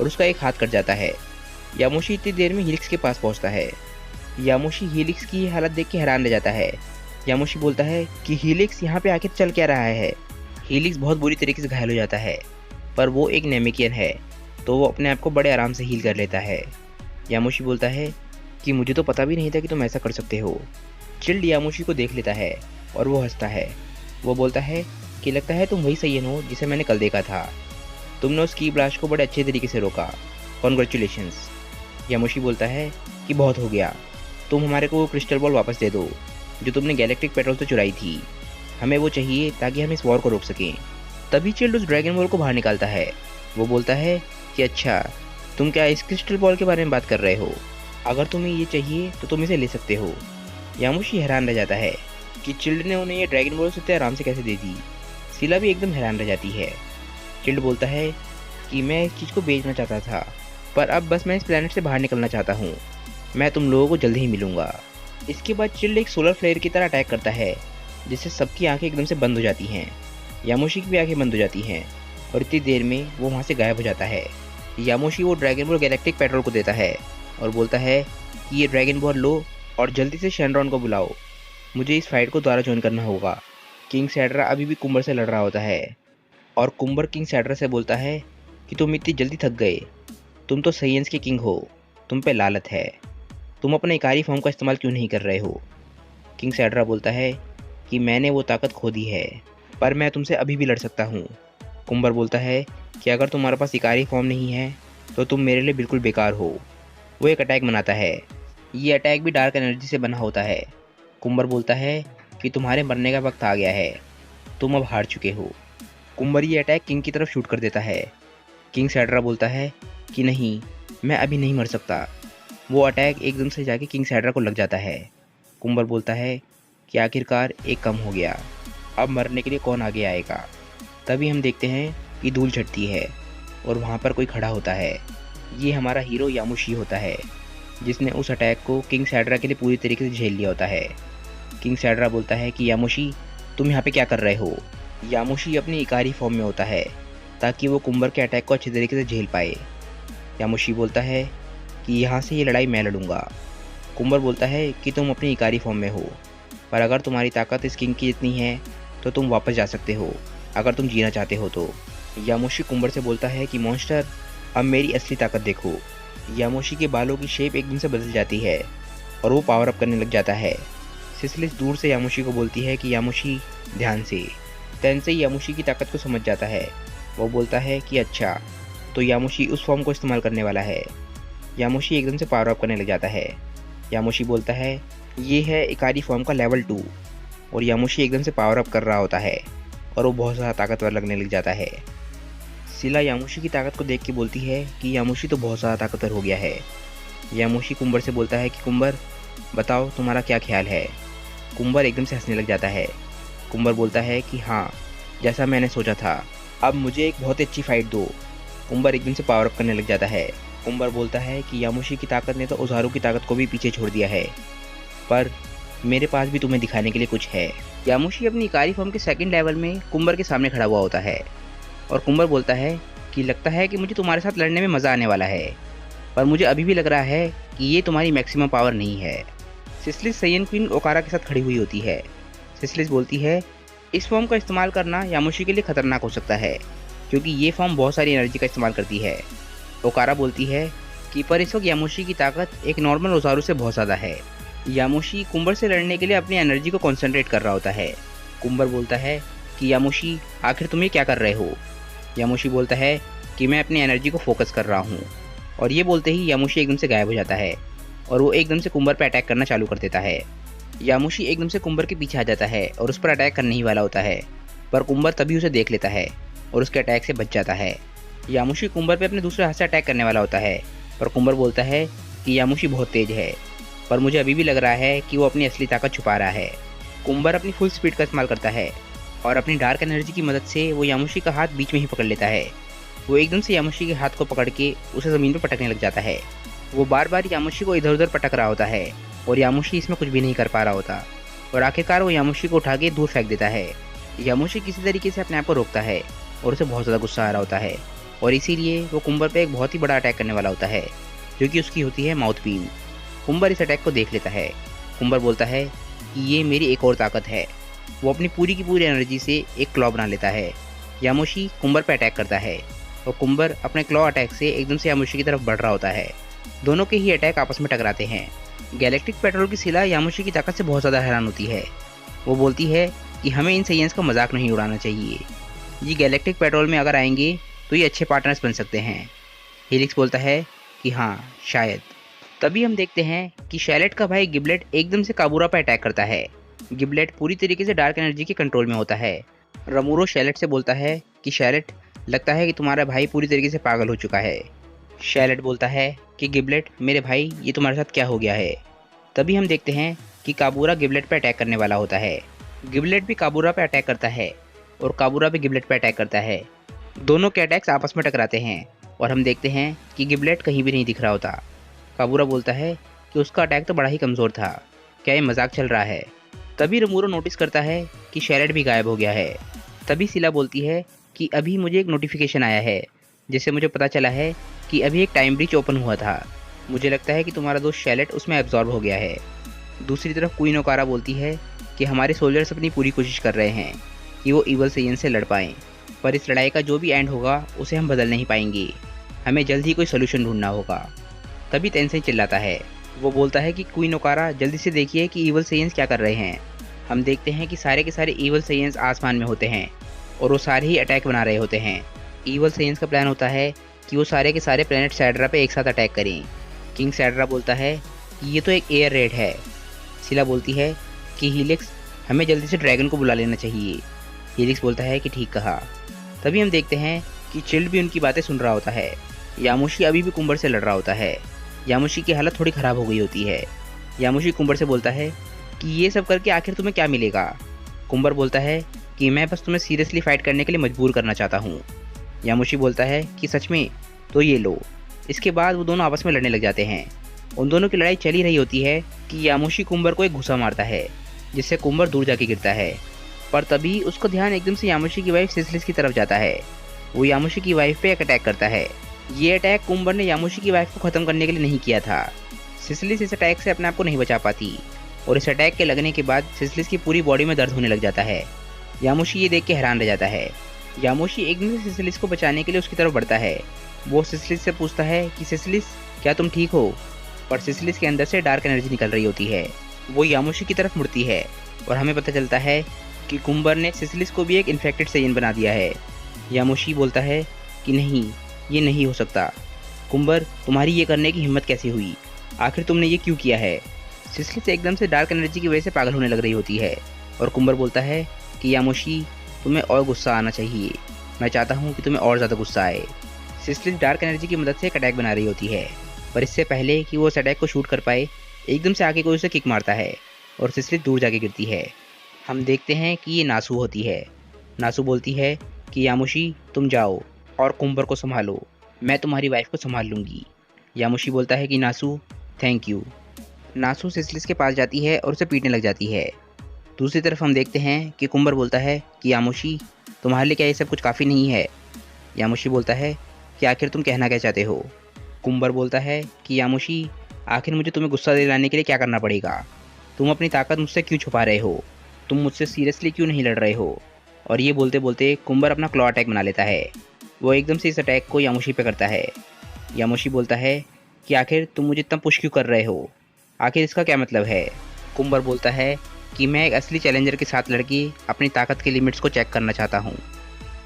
और उसका एक हाथ कट जाता है। यामोशी इतनी देर में हीलिक्स के पास पहुंचता है। यामोशी हीलिक्स की ये हालत देख के हैरान रह जाता है। यामोशी बोलता है कि हीलिक्स, यहाँ पे आखिर चल क्या रहा है? हीलिक्स बहुत बुरी तरीके से घायल हो जाता है, पर वो एक नेमेकियन है तो वो अपने आप को बड़े आराम से हील कर लेता है। यामोशी बोलता है कि मुझे तो पता भी नहीं था कि तुम ऐसा कर सकते हो। चिल्ड यामोशी को देख लेता है और वो हंसता है। वो बोलता है कि लगता है तुम वही साइयन हो जिसे मैंने कल देखा था। तुमने उस की ब्लास्ट को बड़े अच्छे तरीके से रोका, कॉन्ग्रेचुलेशंस। यामोशी बोलता है कि बहुत हो गया, तुम हमारे को वो क्रिस्टल बॉल वापस दे दो जो तुमने गैलेक्टिक पेट्रोल से चुराई थी। हमें वो चाहिए ताकि हम इस वॉर को रोक सकें। तभी चिल्ड उस ड्रैगन बॉल को बाहर निकालता है। वो बोलता है कि अच्छा, तुम क्या इस क्रिस्टल बॉल के बारे में बात कर रहे हो? अगर तुम्हें ये चाहिए तो तुम इसे ले सकते हो। यामोशी हैरान रह जाता है कि चिल्ड ने उन्हें ये ड्रैगन बॉल इतने आराम से कैसे दे दी। सिला भी एकदम हैरान रह जाती है। चिल्ड बोलता है कि मैं इस चीज़ को बेचना चाहता था, पर अब बस मैं इस प्लेनेट से बाहर निकलना चाहता हूँ। मैं तुम लोगों को जल्दी ही मिलूंगा। इसके बाद चिल्ड एक सोलर फ्लेयर की तरह अटैक करता है, जिससे सबकी आंखें एकदम से बंद हो जाती हैं। यामोशी की भी आंखें बंद हो जाती हैं और इतनी देर में वो वहाँ से गायब हो जाता है। यामोशी वो ड्रैगन बॉल गैलेक्टिक पेट्रोल को देता है और बोलता है कि ये ड्रैगन बॉल लो और जल्दी से शेनरॉन को बुलाओ, मुझे इस फाइट को दोबारा ज्वाइन करना होगा। किंग सैडरा अभी भी कुम्बर से लड़ रहा होता है और कुम्बर किंग सैडरा से बोलता है कि तुम इतनी जल्दी थक गए, तुम तो साइंस के किंग हो, तुम पे लालत है, तुम अपने इकारी फॉर्म का इस्तेमाल क्यों नहीं कर रहे हो? किंग सैडरा बोलता है कि मैंने वो ताकत खो दी है, पर मैं तुमसे अभी भी लड़ सकता हूँ। कुम्बर बोलता है कि अगर तुम्हारे पास इकारी फॉर्म नहीं है तो तुम मेरे लिए बिल्कुल बेकार हो। वो एक अटैक बनाता है। ये अटैक भी डार्क एनर्जी से बना होता है। कुम्बर बोलता है कि तुम्हारे मरने का वक्त आ गया है, तुम अब हार चुके हो। कुम्बर ये अटैक किंग की तरफ शूट कर देता है। किंग सैडरा बोलता है कि नहीं, मैं अभी नहीं मर सकता। वो अटैक एकदम से जाके किंग सैडरा को लग जाता है। कुम्बर बोलता है कि आखिरकार एक कम हो गया, अब मरने के लिए कौन आगे आएगा। तभी हम देखते हैं कि धूल छटती है और वहाँ पर कोई खड़ा होता है। ये हमारा हीरो यामुशी होता है, जिसने उस अटैक को किंग सैडरा के लिए पूरी तरीके से झेल लिया होता है। किंग सैडरा बोलता है कि यामुशी, तुम यहाँ पे क्या कर रहे हो। यामुशी अपनी इकारी फॉर्म में होता है ताकि वो कुम्बर के अटैक को अच्छे तरीके से झेल पाए। यामुशी बोलता है कि यहाँ से ये लड़ाई मैं लड़ूंगा। कुम्बर बोलता है कि तुम अपनी इकारी फॉर्म में हो, पर अगर तुम्हारी ताकत इस किंग की जितनी है तो तुम वापस जा सकते हो, अगर तुम जीना चाहते हो तो। यामुशी कुम्बर से बोलता है कि मॉन्स्टर, अब मेरी असली ताकत देखो। यामुशी के बालों की शेप एकदम से बदल जाती है और वो पावर अप करने लग जाता है। सिसिलिस दूर से यामुशी को बोलती है कि यामुशी ध्यान से। तेंसेई यामुशी की ताकत को समझ जाता है। वो बोलता है कि अच्छा, तो यामुशी उस फॉर्म को इस्तेमाल करने वाला है। यामुशी एकदम से पावर अप करने लग जाता है। यामुशी बोलता है ये है इकारी फॉर्म का लेवल 2, और यामुशी एकदम से पावर अप कर रहा होता है और वो बहुत ज़्यादा ताकतवर लगने लग जाता है। सिला यामुशी की ताकत को देख के बोलती है कि यामुशी तो बहुत ज़्यादा ताकतवर हो गया है। यामुशी कुम्बर से बोलता है कि कुम्बर, बताओ तुम्हारा क्या ख्याल है। कुम्बर एकदम से हंसने लग जाता है। कुम्बर बोलता है कि हाँ, जैसा मैंने सोचा था, अब मुझे एक बहुत ही अच्छी फाइट दो। कुम्बर एकदम से पावर अप करने लग जाता है। कुम्बर बोलता है कि यामुशी की ताकत ने तो ओजारू की ताकत को भी पीछे छोड़ दिया है, पर मेरे पास भी तुम्हें दिखाने के लिए कुछ है। यामुशी अपनी इकारी फॉर्म के सेकंड लेवल में कुम्बर के सामने खड़ा हुआ होता है और कुम्बर बोलता है कि लगता है कि मुझे तुम्हारे साथ लड़ने में मज़ा आने वाला है, पर मुझे अभी भी लग रहा है कि ये तुम्हारी मैक्सिमम पावर नहीं है। सिसिलिस साइयन क्वीन ओकारा के साथ खड़ी हुई होती है। सिसिलिस बोलती है इस फॉर्म का इस्तेमाल करना यामुशी के लिए खतरनाक हो सकता है, क्योंकि ये फॉर्म बहुत सारी एनर्जी का इस्तेमाल करती है। ओकारा बोलती है कि पर इस वक्त यामुशी की ताकत एक नॉर्मल ओजारू से बहुत ज़्यादा है। यामुशी कुम्बर से लड़ने के लिए अपनी एनर्जी को कॉन्सेंट्रेट कर रहा होता है। कुम्बर बोलता है कि यामुशी, आखिर तुम ये क्या कर रहे हो। यामुशी बोलता है कि मैं अपनी एनर्जी को फोकस कर रहा हूँ, और ये बोलते ही यामुशी एकदम से गायब हो जाता है और वो एकदम से कुम्बर पर अटैक करना चालू कर देता है। यामुशी एकदम से कुम्बर के पीछे आ जाता है और उस पर अटैक करने ही वाला होता है, पर कुम्बर तभी उसे देख लेता है और उसके अटैक से बच जाता है। यामुशी कुम्बर पे अपने दूसरे हाथ से अटैक करने वाला होता है, पर कुम्बर बोलता है कि यामुशी बहुत तेज है, पर मुझे अभी भी लग रहा है कि वो अपनी असली ताकत छुपा रहा है। कुम्बर अपनी फुल स्पीड का इस्तेमाल करता है और अपनी डार्क एनर्जी की मदद से वो यामुशी का हाथ बीच में ही पकड़ लेता है। वो एकदम से यामुशी के हाथ को पकड़ के उसे ज़मीन पर पटकने लग जाता है। वो बार बार यामुशी को इधर उधर पटक रहा होता है और यामुशी इसमें कुछ भी नहीं कर पा रहा होता, और आखिरकार वो यामुशी को उठा के दूर फेंक देता है। यामुशी किसी तरीके से अपने आप को रोकता है और उसे बहुत ज़्यादा गुस्सा आ रहा होता है, और इसीलिए वो कुम्बर पे एक बहुत ही बड़ा अटैक करने वाला होता है, जो कि उसकी होती है माउथ बीम। कुम्बर इस अटैक को देख लेता है। कुम्बर बोलता है कि ये मेरी एक और ताकत है। वो अपनी पूरी की पूरी एनर्जी से एक क्लॉ बना लेता है। यामुशी कुम्बर पे अटैक करता है और कुम्बर अपने क्लॉ अटैक से एकदम से यामुशी की तरफ बढ़ रहा होता है। दोनों के ही अटैक आपस में टकराते हैं। गैलेक्टिक पेट्रोल की सिला यामुशी की ताकत से बहुत ज़्यादा हैरान होती है। वो बोलती है कि हमें इन साइयंस का मजाक नहीं उड़ाना चाहिए। ये गैलेक्टिक पेट्रोल में अगर आएंगे तो ये अच्छे पार्टनर्स बन सकते हैं। हेलिक्स बोलता है कि हाँ, शायद। तभी हम देखते हैं कि शैलेट का भाई गिबलेट एकदम से काबूरा पर अटैक करता है। गिबलेट पूरी तरीके से डार्क एनर्जी के कंट्रोल में होता है। रमूरो शैलेट से बोलता है कि शैलेट, लगता है कि तुम्हारा भाई पूरी तरीके से पागल हो चुका है। शैलेट बोलता है कि गिबलेट मेरे भाई, ये तुम्हारे साथ क्या हो गया है। तभी हम देखते हैं कि काबूरा गिबलेट पर अटैक करने वाला होता है। गिबलेट भी काबूरा पर अटैक करता है और काबूरा भी गिबलेट पर अटैक करता है। दोनों के अटैक्स आपस में टकराते हैं और हम देखते हैं कि गिबलेट कहीं भी नहीं दिख रहा होता। काबूरा बोलता है कि उसका अटैक तो बड़ा ही कमज़ोर था, क्या ये मजाक चल रहा है। तभी रमूरो नोटिस करता है कि शैलेट भी गायब हो गया है। तभी सिला बोलती है कि अभी मुझे एक नोटिफिकेशन आया है, जिससे मुझे पता चला है कि अभी एक टाइम ब्रीच ओपन हुआ था। मुझे लगता है कि तुम्हारा दोस्त शैलेट उसमें एब्जॉर्ब हो गया है। दूसरी तरफ क्वीन ओकारा बोलती है कि हमारे सोल्जर्स अपनी पूरी कोशिश कर रहे हैं कि वो ईवल साइयन से लड़ पाएँ, पर इस लड़ाई का जो भी एंड होगा उसे हम बदल नहीं पाएंगे। हमें जल्द ही कोई सोल्यूशन ढूंढना होगा। तभी तेंसेई चिल्लाता है। वो बोलता है कि क्वीन ओकारा, जल्दी से देखिए कि ईवल साइयंस क्या कर रहे हैं। हम देखते हैं कि सारे के सारे ईवल साइयंस आसमान में होते हैं और वो सारे ही अटैक बना रहे होते हैं। ईवल साइयंस का प्लान होता है कि वो सारे के सारे प्लैनेट सैडरा पे एक साथ अटैक करें। किंग सैडरा बोलता है कि ये तो एक एयर रेड है। सिला बोलती है कि हीलिक्स, हमें जल्दी से ड्रैगन को बुला लेना चाहिए। हेलिक्स बोलता है कि ठीक कहा। तभी हम देखते हैं कि चिल्ड भी उनकी बातें सुन रहा होता है। यामोशी अभी भी कुंबर से लड़ रहा होता है। यामोशी की हालत थोड़ी ख़राब हो गई होती है। यामोशी कुंबर से बोलता है कि ये सब करके आखिर तुम्हें क्या मिलेगा। कुंबर बोलता है कि मैं बस तुम्हें सीरियसली फाइट करने के लिए मजबूर करना चाहता हूँ। यामोशी बोलता है कि सच में, तो ये लो। इसके बाद वो दोनों आपस में लड़ने लग जाते हैं। उन दोनों की लड़ाई चली रही होती है कि यामोशी कुंबर को एक घुसा मारता है, जिससे कुंबर दूर जाके गिरता है। पर तभी उसका ध्यान एकदम से यामोशी की वाइफ सिसिलिस की तरफ जाता है। वो यामोशी की वाइफ पे एक अटैक करता है। ये अटैक कुंबर ने यामोशी की वाइफ को ख़त्म करने के लिए नहीं किया था। सिसिलिस इस अटैक से अपने आप को नहीं बचा पाती और इस अटैक के लगने के बाद सिसिलिस की पूरी बॉडी में दर्द होने लग जाता है। यामोशी ये देख के हैरान रह जाता है। यामोशी एकदम से सिसिलिस को बचाने के लिए उसकी तरफ बढ़ता है। वो सिसिलिस से पूछता है कि सिसिलिस, क्या तुम ठीक हो? पर सिसिलिस के अंदर से डार्क एनर्जी निकल रही होती है। वो यामोशी की तरफ मुड़ती है और हमें पता चलता है कि कुंबर ने सिसिलिस को भी एक इन्फेक्टेड सेयन बना दिया है। यामोशी बोलता है कि नहीं, ये नहीं हो सकता। कुंबर, तुम्हारी ये करने की हिम्मत कैसे हुई? आखिर तुमने ये क्यों किया है? सिसिलिस एकदम से डार्क एनर्जी की वजह से पागल होने लग रही होती है और कुंबर बोलता है कि यामोशी, तुम्हें और गुस्सा आना चाहिए। मैं चाहता हूँ कि तुम्हें और ज़्यादा गुस्सा आए। सिसिलिस डार्क एनर्जी की मदद से एक अटैक बना रही होती है, पर इससे पहले कि वो उस अटैक को शूट कर पाए, एकदम से आके कोई उसे किक मारता है और सिसिलिस दूर जाके गिरती है। हम देखते हैं कि ये नासू होती है। नासू बोलती है कि यामोशी, तुम जाओ और कुंबर को संभालो, मैं तुम्हारी वाइफ को संभाल लूँगी। यामोशी बोलता है कि नासू, थैंक यू। नासू सिसिलिस के पास जाती है और उसे पीटने लग जाती है। दूसरी तरफ हम देखते हैं कि कुंबर बोलता है कि यामोशी, तुम्हारे लिए क्या ये सब कुछ काफ़ी नहीं है? यामोशी बोलता है कि आखिर तुम कहना क्या चाहते हो? कुंबर बोलता है कि यामोशी, आखिर मुझे तुम्हें गुस्सा दिलाने के लिए क्या करना पड़ेगा? तुम अपनी ताकत मुझसे क्यों छुपा रहे हो? तुम मुझसे सीरियसली क्यों नहीं लड़ रहे हो? और ये बोलते बोलते कुंबर अपना क्लॉ अटैक बना लेता है। वो एकदम से इस अटैक को यामोशी पे करता है। यामोशी बोलता है कि आखिर तुम मुझे इतना पुश क्यों कर रहे हो? आखिर इसका क्या मतलब है? कुंबर बोलता है कि मैं एक असली चैलेंजर के साथ लड़के अपनी ताकत के लिमिट्स को चेक करना चाहता हूँ।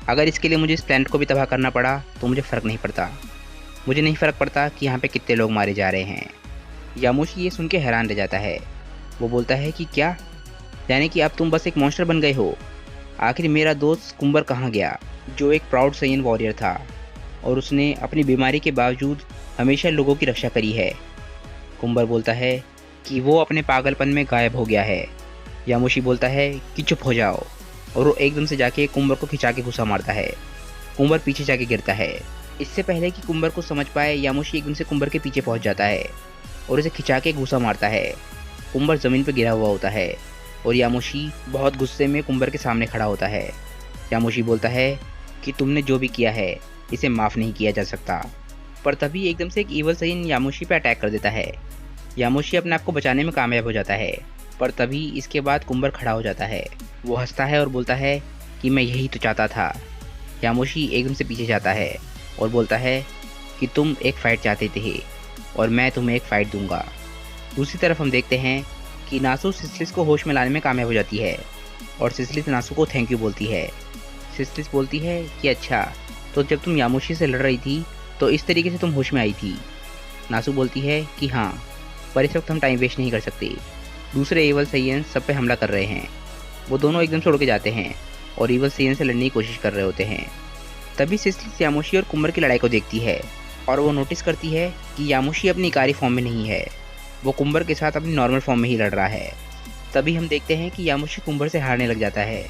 अगर इसके लिए मुझे इस प्लैनेट को भी तबाह करना पड़ा तो मुझे फ़र्क नहीं पड़ता। मुझे नहीं फ़र्क पड़ता कि यहाँ पे कितने लोग मारे जा रहे हैं। यामोशी ये सुन के हैरान रह जाता है। वो बोलता है कि क्या, यानी कि अब तुम बस एक मॉन्स्टर बन गए हो? आखिर मेरा दोस्त कुंबर कहाँ गया, जो एक प्राउड सैयन वॉरियर था और उसने अपनी बीमारी के बावजूद हमेशा लोगों की रक्षा करी है? कुंबर बोलता है कि वो अपने पागलपन में गायब हो गया है। यामोशी बोलता है कि चुप हो जाओ और वो एकदम से जाके कुंबर को खिंचा के घुसा मारता है। कुंबर पीछे जाके गिरता है। इससे पहले कि कुंबर को समझ पाए, यामोशी एकदम से कुंबर के पीछे पहुंच जाता है और उसे खिंचा के घुसा मारता है। कुंबर ज़मीन पर गिरा हुआ होता है और यामोशी बहुत गुस्से में कुंबर के सामने खड़ा होता है। यामोशी बोलता है कि तुमने जो भी किया है इसे माफ़ नहीं किया जा सकता। पर तभी एकदम से एक ईवल सैयन यामोशी पे अटैक कर देता है। यामोशी अपने आप को बचाने में कामयाब हो जाता है, पर तभी इसके बाद कुंबर खड़ा हो जाता है। वो हंसता है और बोलता है कि मैं यही तो चाहता था। यामोशी एकदम से पीछे जाता है और बोलता है कि तुम एक फ़ाइट चाहते थे और मैं तुम्हें एक फ़ाइट दूंगा। दूसरी तरफ हम देखते हैं कि नासू सिसिलिस को होश में लाने में कामयाब हो जाती है और सिसिलिस नासू को थैंक यू बोलती है। सिसिलिस बोलती है कि अच्छा, तो जब तुम यामोशी से लड़ रही थी तो इस तरीके से तुम होश में आई थी? नासू बोलती है कि हाँ, पर इस वक्त हम टाइम वेस्ट नहीं कर सकते। दूसरे ईवल सैयन्स सब पे हमला कर रहे हैं। वो दोनों एकदम से उड़ के जाते हैं और ईवल सैयन से लड़ने की कोशिश कर रहे होते हैं। तभी सिसिलिस यामोशी और कुंबर की लड़ाई को देखती है और वो नोटिस करती है कि यामोशी अपनी इकारी फॉर्म में नहीं है, वो कुंबर के साथ अपनी नॉर्मल फॉर्म में ही लड़ रहा है। तभी हम देखते हैं कि यामोशी कुंबर से हारने लग जाता है।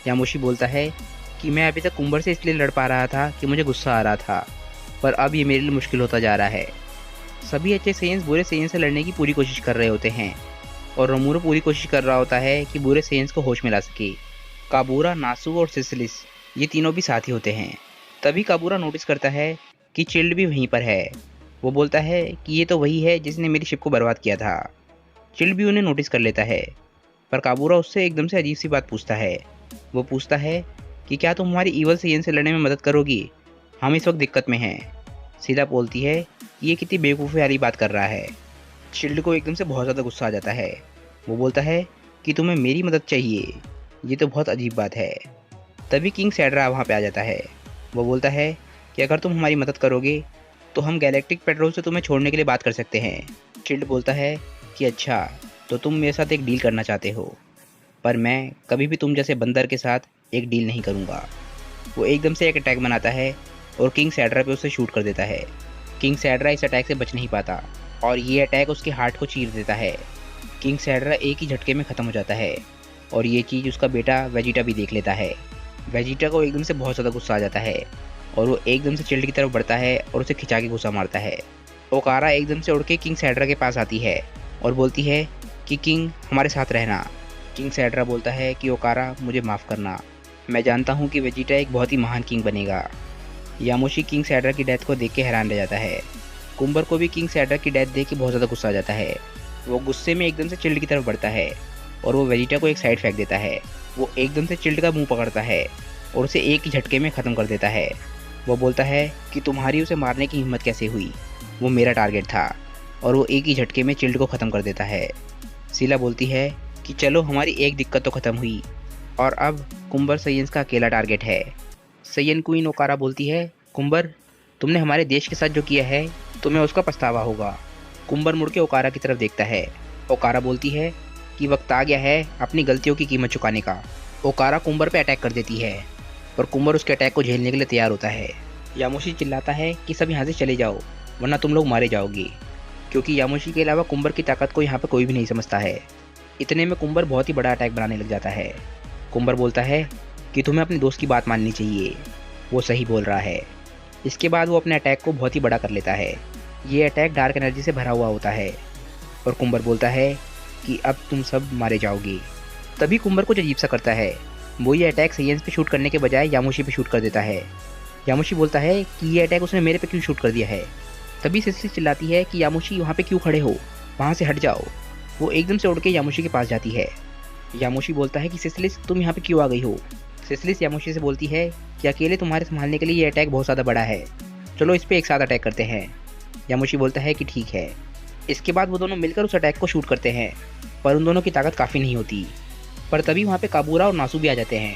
यामोशी बोलता है कि मैं अभी तक कुंबर से इसलिए लड़ पा रहा था कि मुझे गुस्सा आ रहा था, पर अब ये मेरे लिए मुश्किल होता जा रहा है। सभी अच्छे सेयन्स बुरे सेयन्स से लड़ने की पूरी कोशिश कर रहे होते हैं और रोमूरो पूरी कोशिश कर रहा होता है कि बुरे सेयन्स को होश में ला सके। काबूरा, नासू और सिसिलिस ये तीनों भी साथी होते हैं। तभी काबूरा नोटिस करता है कि चिल्ड भी वहीं पर है। वो बोलता है कि ये तो वही है जिसने मेरी शिप को बर्बाद किया था। चिल्ड भी उन्हें नोटिस कर लेता है, पर काबूरा उससे एकदम से अजीब सी बात पूछता है। वो पूछता है कि क्या तुम हमारी ईवल सेयन से लड़ने में मदद करोगी? हम इस वक्त दिक्कत में हैं। सीला बोलती है कि ये कितनी बेवकूफ़ी वाली बात कर रहा है। चिल्ड को एकदम से बहुत ज़्यादा गुस्सा आ जाता है। वो बोलता है कि तुम्हें मेरी मदद चाहिए, ये तो बहुत अजीब बात है। तभी किंग सैडरा वहाँ पे आ जाता है। वो बोलता है कि अगर तुम हमारी मदद करोगे तो हम गैलेक्टिक पेट्रोल से तुम्हें छोड़ने के लिए बात कर सकते हैं। चिल्ड बोलता है कि अच्छा, तो तुम मेरे साथ एक डील करना चाहते हो, पर मैं कभी भी तुम जैसे बंदर के साथ एक डील नहीं करूँगा। वो एकदम से एक अटैक बनाता है और किंग सैड्रा पे उसे शूट कर देता है। किंग सैड्रा इस अटैक से बच नहीं पाता और ये अटैक उसके हार्ट को चीर देता है। किंग सैड्रा एक ही झटके में ख़त्म हो जाता है और ये चीज़ उसका बेटा वेजिटा भी देख लेता है। वेजिटा को एकदम से बहुत ज़्यादा गुस्सा आ जाता है और वो एकदम से चिल्ड की तरफ बढ़ता है और उसे खिंचा के गुस्सा मारता है। ओकारा एकदम से उड़ के किंग सैड्रा के पास आती है और बोलती है कि किंग हमारे साथ रहना। किंग सैड्रा बोलता है कि ओकारा मुझे माफ़ करना, मैं जानता हूँ कि वेजिटा एक बहुत ही महान किंग बनेगा। यामोशी किंग सैड्रा की डेथ को देख के हैरान रह जाता है। कुम्बर को भी किंग सैड्रा की डेथ देख के बहुत ज़्यादा गुस्सा आ जाता है। वो गुस्से में एकदम से चिल्ड की तरफ बढ़ता है और वो वेजिटा को एक साइड फेंक देता है। वो एकदम से चिल्ड का मुंह पकड़ता है और उसे एक ही झटके में ख़त्म कर देता है। वो बोलता है कि तुम्हारी उसे मारने की हिम्मत कैसे हुई, वो मेरा टारगेट था, और वो एक ही झटके में चिल्ड को ख़त्म कर देता है। सीला बोलती है कि चलो हमारी एक दिक्कत तो ख़त्म हुई और अब कुम्बर सैयन्स का अकेला टारगेट है। सैयन क्वीन ओकारा बोलती है कुम्बर तुमने हमारे देश के साथ जो किया है तुम्हें उसका पछतावा होगा। कुम्बर मुड़ के ओकारा की तरफ देखता है। ओकारा बोलती है कि वक्त आ गया है अपनी गलतियों की कीमत चुकाने का। ओकारा कुम्बर पे अटैक कर देती है और कुम्बर उसके अटैक को झेलने के लिए तैयार होता है। यामोशी चिल्लाता है कि सब यहाँ से चले जाओ वरना तुम लोग मारे जाओगे, क्योंकि यामोशी के अलावा कुम्बर की ताकत को यहाँ पर कोई भी नहीं समझता है। इतने में कुम्बर बहुत ही बड़ा अटैक बनाने लग जाता है। कुम्बर बोलता है कि तुम्हें अपने दोस्त की बात माननी चाहिए, वो सही बोल रहा है। इसके बाद वो अपने अटैक को बहुत ही बड़ा कर लेता है। ये अटैक डार्क एनर्जी से भरा हुआ होता है और कुम्बर बोलता है कि अब तुम सब मारे जाओगे। तभी कुम्बर कुछ अजीब सा करता है। वो ये अटैक सैयन्स पे शूट करने के बजाय यामोशी पे शूट कर देता है। यामोशी बोलता है कि ये अटैक उसने मेरे पे क्यों शूट कर दिया है। तभी सिसलिस चिल्लाती है कि यामोशी वहाँ पे क्यों खड़े हो, वहाँ से हट जाओ। वो एकदम से उड़ के यामोशी के पास जाती है। यामोशी बोलता है कि सिसलिस तुम यहाँ पे क्यों आ गई हो। सिसलिस यामोशी से बोलती है कि अकेले तुम्हारे संभालने के लिए ये अटैक बहुत ज़्यादा बड़ा है, चलो इस पर एक साथ अटैक करते हैं। यामोशी बोलता है कि ठीक है। इसके बाद वो दोनों मिलकर उस अटैक को शूट करते हैं, पर उन दोनों की ताकत काफ़ी नहीं होती। पर तभी वहाँ पे काबूरा और नासू भी आ जाते हैं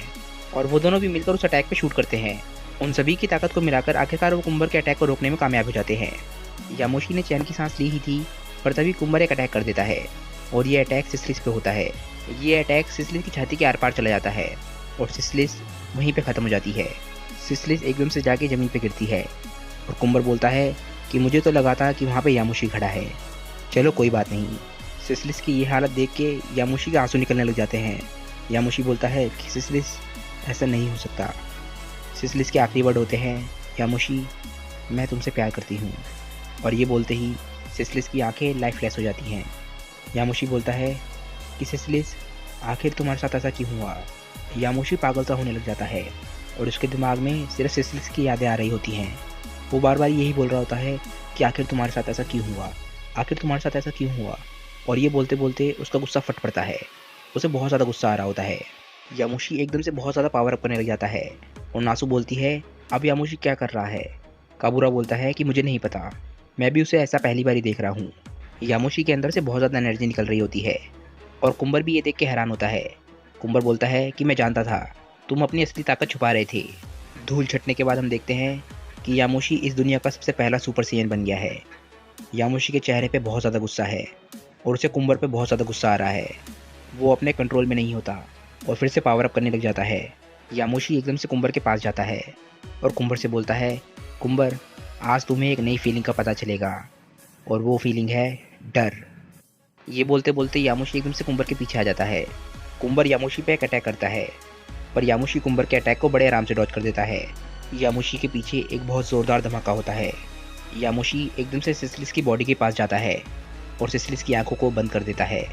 और वो दोनों भी मिलकर उस अटैक पे शूट करते हैं। उन सभी की ताकत को मिलाकर आखिरकार वो कुम्बर के अटैक को रोकने में कामयाब हो जाते हैं। यामोशी ने चैन की सांस ली ही थी, पर तभी कुम्बर एक अटैक कर देता है और ये अटैक सिसलिस पे होता है। ये अटैक सिसलिस की छाती के आर पार चला जाता है और सिसलिस वहीं पे ख़त्म हो जाती है। सिसलिस एकदम से जाके ज़मीन पे गिरती है और कुम्बर बोलता है कि मुझे तो लगा था कि वहाँ पे यामोशी खड़ा है, चलो कोई बात नहीं। सिसलिस की ये हालत देख के यामोशी के आंसू निकलने लग जाते हैं। यामोशी बोलता है कि सिसलिस ऐसा नहीं हो सकता। सिसलिस के आखिरी वर्ड होते हैं यामोशी मैं तुमसे प्यार करती हूँ, और ये बोलते ही सिसलिस की आंखें लाइफलेस हो जाती हैं। यामोशी बोलता है कि सिसलिस आखिर तुम्हारे साथ ऐसा क्यों हुआ। यामोशी पागल सा होने लग जाता है और उसके दिमाग में सिर्फ सिसलिस की यादें आ रही होती हैं। वो बार बार यही बोल रहा होता है कि आखिर तुम्हारे साथ ऐसा क्यों हुआ, आखिर तुम्हारे साथ ऐसा क्यों हुआ। और ये बोलते बोलते उसका गुस्सा फट पड़ता है, उसे बहुत ज़्यादा गुस्सा आ रहा होता है। यामोशी एकदम से बहुत ज़्यादा पावर अप करने लग जाता है और नासू बोलती है अब यामोशी क्या कर रहा है। काबूरा बोलता है कि मुझे नहीं पता, मैं भी उसे ऐसा पहली बार ही देख रहा हूँ। यामोशी के अंदर से बहुत ज़्यादा एनर्जी निकल रही होती है और कुम्बर भी ये देख के हैरान होता है। कुम्बर बोलता है कि मैं जानता था तुम अपनी असली ताकत छुपा रहे थे। धूल छटने के बाद हम देखते हैं कि यामोशी इस दुनिया का सबसे पहला सुपर सैयन बन गया है। यामोशी के चेहरे पे बहुत ज़्यादा गुस्सा है और उसे कुम्बर पे बहुत ज़्यादा गुस्सा आ रहा है। वो अपने कंट्रोल में नहीं होता और फिर से पावर अप करने लग जाता है। यामोशी एकदम से कुम्बर के पास जाता है और कुम्बर से बोलता है कुम्बर आज तुम्हें एक नई फीलिंग का पता चलेगा, और वो फीलिंग है डर। ये बोलते बोलते यामोशी एकदम से कुम्बर के पीछे आ जाता है। कुम्बर यामोशी पे एक अटैक करता है, पर यामोशी कुम्बर के अटैक को बड़े आराम से डॉज कर देता है। यामोशी के पीछे एक बहुत ज़ोरदार धमाका होता है। यामोशी एकदम से सिसलिस की बॉडी के पास जाता है और सिसलिस की आंखों को बंद कर देता है।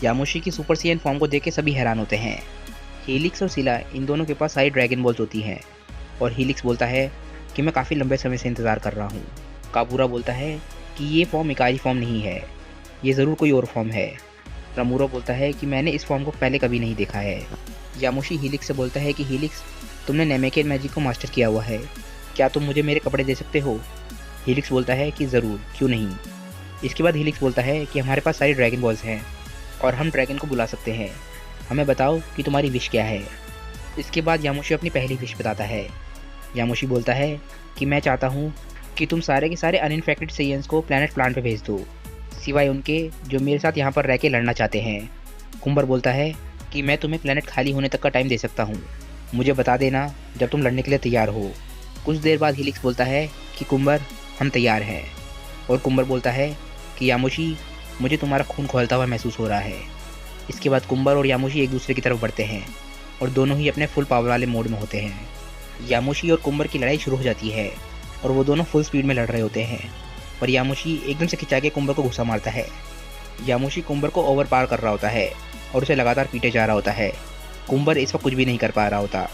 यामोशी की सुपर सैयन फॉर्म को देख के सभी हैरान होते हैं। हीलिक्स और सिला इन दोनों के पास सारी ड्रैगन बॉल्स होती हैं और हीलिक्स बोलता है कि मैं काफ़ी लंबे समय से इंतज़ार कर रहा हूँ। काबूरा बोलता है कि ये फॉर्म इकाई फॉर्म नहीं है, ये ज़रूर कोई और फॉर्म है। रामूरा बोलता है कि मैंने इस फॉर्म को पहले कभी नहीं देखा है। यामोशी हीलिक्स से बोलता है कि हीलिक्स तुमने नेमेकियन मैजिक को मास्टर किया हुआ है, क्या तुम मुझे मेरे कपड़े दे सकते हो। हीलिक्स बोलता है कि ज़रूर, क्यों नहीं। इसके बाद हीलिक्स बोलता है कि हमारे पास सारी ड्रैगन बॉल्स हैं और हम ड्रैगन को बुला सकते हैं, हमें बताओ कि तुम्हारी विश क्या है। इसके बाद यामोशी अपनी पहली विश बताता है। यामोशी बोलता है कि मैं चाहता हूँ कि तुम सारे के सारे अनइन्फेक्टेड सैयन्स को प्लैनेट प्लान पे भेज दो, सिवाय उनके जो मेरे साथ यहाँ पर रह के लड़ना चाहते हैं। कुम्बर बोलता है कि मैं तुम्हें प्लैनेट खाली होने तक का टाइम दे सकता हूँ, मुझे बता देना जब तुम लड़ने के लिए तैयार हो। कुछ देर बाद हीलिक्स बोलता है कि कुंबर, हम तैयार हैं। और कुंबर बोलता है कि यामुशी, मुझे तुम्हारा खून खौलता हुआ महसूस हो रहा है। इसके बाद कुंबर और यामुशी एक दूसरे की तरफ बढ़ते हैं और दोनों ही अपने फुल पावर वाले मोड में होते हैं। यामुशी और कुंबर की लड़ाई शुरू हो जाती है और वो दोनों फुल स्पीड में लड़ रहे होते हैं, पर यामुशी एकदम से खिंचा के कुंबर को घुसा मारता है। यामुशी कुंबर को ओवर पार कर रहा होता है और उसे लगातार पीटे जा रहा होता है। कुंबर इस वक्त कुछ भी नहीं कर पा रहा होता।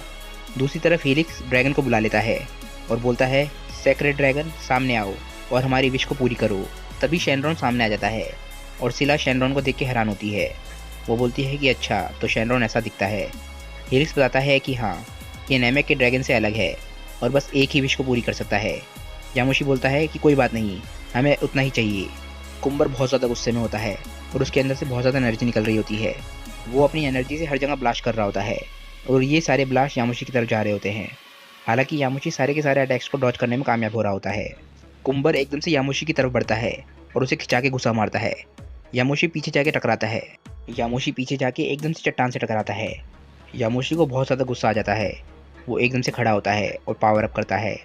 दूसरी तरफ हीलिक्स ड्रैगन को बुला लेता है और बोलता है, सेक्रेड ड्रैगन, सामने आओ और हमारी विश को पूरी करो। तभी शेनरॉन सामने आ जाता है और सिला शेनरॉन को देख के हैरान होती है। वो बोलती है कि अच्छा, तो शेनरॉन ऐसा दिखता है। हीलिक्स बताता है कि हाँ, ये नैमेक के ड्रैगन से अलग है और बस एक ही विश को पूरी कर सकता है। यामुशी बोलता है कि कोई बात नहीं, हमें उतना ही चाहिए। कुंबर बहुत ज़्यादा गुस्से में होता है और उसके अंदर से बहुत ज़्यादा एनर्जी निकल रही होती है। वो अपनी एनर्जी से हर जगह ब्लास्ट कर रहा होता है और ये सारे ब्लास्ट यामुशी की तरफ जा रहे होते हैं। हालांकि यामुशी सारे के सारे अटैक्स को डॉज करने में कामयाब हो रहा होता है। कुंबर एकदम से यामुशी की तरफ बढ़ता है और उसे खिंचा के घुसा मारता है। यामुशी पीछे जाके टकराता है। यामुशी पीछे जाके एकदम से चट्टान से टकराता है। यामुशी को बहुत ज़्यादा गुस्सा आ जाता है। वो एकदम से खड़ा होता है और पावर अप करता है।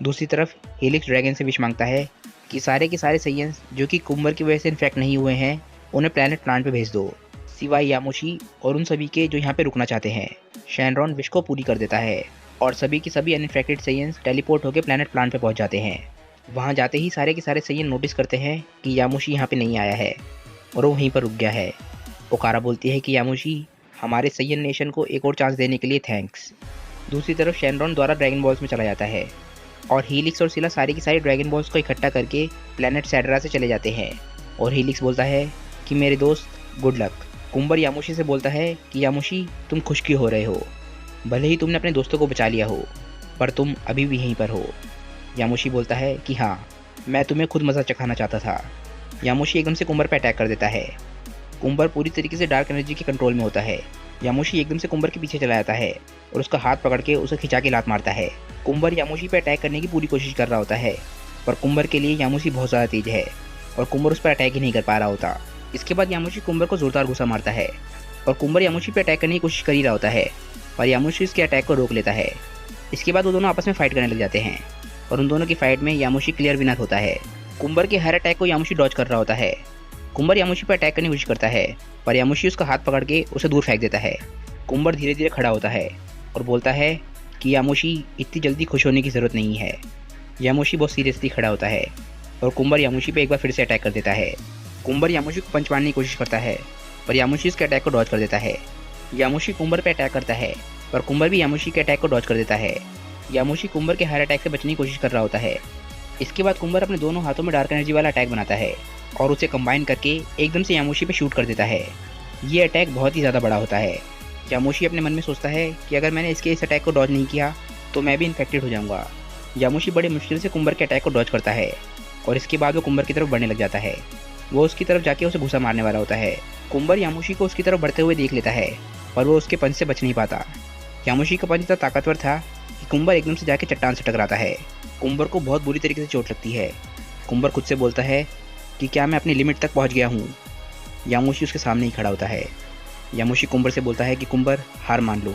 दूसरी तरफ हीलिक्स ड्रैगन से विश मांगता है कि सारे के सारे साइयंस जो कि कुंबर की वजह से इन्फेक्ट नहीं हुए हैं, उन्हें प्लैनेट प्लांट पे भेज दो, सिवाय यामुशी और उन सभी के जो यहाँ पे रुकना चाहते हैं। शेनरॉन विश को पूरी कर देता है और सभी के सभी अनइन्फेक्टेड साइयंस टेलीपोर्ट होकर प्लैनेट प्लांट पे पहुँच जाते हैं। वहाँ जाते ही सारे के सारे साइयन नोटिस करते हैं कि यामुशी यहाँ पे नहीं आया है और वो वहीं पर रुक गया है। ओकारा बोलती है कि यामुशी, हमारे सैयन नेशन को एक और चांस देने के लिए थैंक्स। दूसरी तरफ शेनरॉन द्वारा ड्रैगन बॉल्स में चला जाता है और हीलिक्स और सिला सारी की सारी ड्रैगन बॉल्स को इकट्ठा करके प्लैनेट सैडरा से चले जाते हैं। और हीलिक्स बोलता है कि मेरे दोस्त, गुड लक। कुंबर यामुशी से बोलता है कि यामुशी, तुम खुश क्यों हो रहे हो? भले ही तुमने अपने दोस्तों को बचा लिया हो, पर तुम अभी भी यहीं पर हो। यामुशी बोलता है कि हाँ, मैं तुम्हें खुद मज़ा चखाना चाहता था। यामुशी एकदम से कुंबर पर अटैक कर देता है। कुंबर पूरी तरीके से डार्क एनर्जी के कंट्रोल में होता है। यामुशी एकदम से कुंबर के पीछे चला जाता है और उसका हाथ पकड़ के उसे खिंचा के लात मारता है। कुंबर यामुशी पर अटैक करने की पूरी कोशिश कर रहा होता है, पर कुंबर के लिए यामुशी बहुत ज़्यादा तेज है और कुंबर उस पर अटैक ही नहीं कर पा रहा होता। इसके बाद यामुशी कुंबर को जोरदार घुसा मारता है और कुंबर यामुशी पर अटैक करने की कोशिश कर ही रहा होता है, पर यामुशी उसके अटैक को रोक लेता है। इसके बाद वो दोनों आपस में फाइट करने लग जाते हैं और उन दोनों की फाइट में यामुशी क्लियर विनर होता है। कुंबर के हर अटैक को यामुशी डॉज कर रहा होता है। कुंबर यामुशी पर अटैक करने की कोशिश करता है, पर यामुशी उसका हाथ पकड़ के उसे दूर फेंक देता है। कुंबर धीरे धीरे खड़ा होता है और बोलता है कि यामुशी, इतनी जल्दी खुश होने की ज़रूरत नहीं है। यामुशी बहुत सीरियसली खड़ा होता है और कुंबर यामुशी पे एक बार फिर से अटैक कर देता है। कुंबर यामुशी को पंच मारने की कोशिश करता है, पर यामुशी उसके अटैक को डॉज कर देता है। यामुशी कुंबर पे अटैक करता है, पर कुंबर भी यामुशी के अटैक को डॉज कर देता है। यामुशी कुंबर के हर अटैक से बचने की कोशिश कर रहा होता है। इसके बाद कुंबर अपने दोनों हाथों में डार्क एनर्जी वाला अटैक बनाता है और उसे कंबाइन करके एकदम से यामुशी पे शूट कर देता है। ये अटैक बहुत ही ज़्यादा बड़ा होता है। यामुशी अपने मन में सोचता है कि अगर मैंने इसके इस अटैक को डॉज नहीं किया तो मैं भी इन्फेक्टेड हो जाऊंगा। यामुशी बड़े मुश्किल से कुंबर के अटैक को डॉज करता है और इसके बाद वो कुंबर की तरफ बढ़ने लग जाता है। वो उसकी तरफ जाके उसे घुसा मारने वाला होता है। कुंबर यामुशी को उसकी तरफ बढ़ते हुए देख लेता है, पर वो उसके पंच से बच नहीं पाता। यामुशी का पंच इतना ताकतवर था कि कुंबर एकदम से जाके चट्टान से टकराता है। कुंबर को बहुत बुरी तरीके से चोट लगती है। कुंबर खुद से बोलता है कि क्या मैं अपनी लिमिट तक पहुंच गया हूँ। यामुशी उसके सामने ही खड़ा होता है। यामुशी कुंबर से बोलता है कि कुंबर, हार मान लो,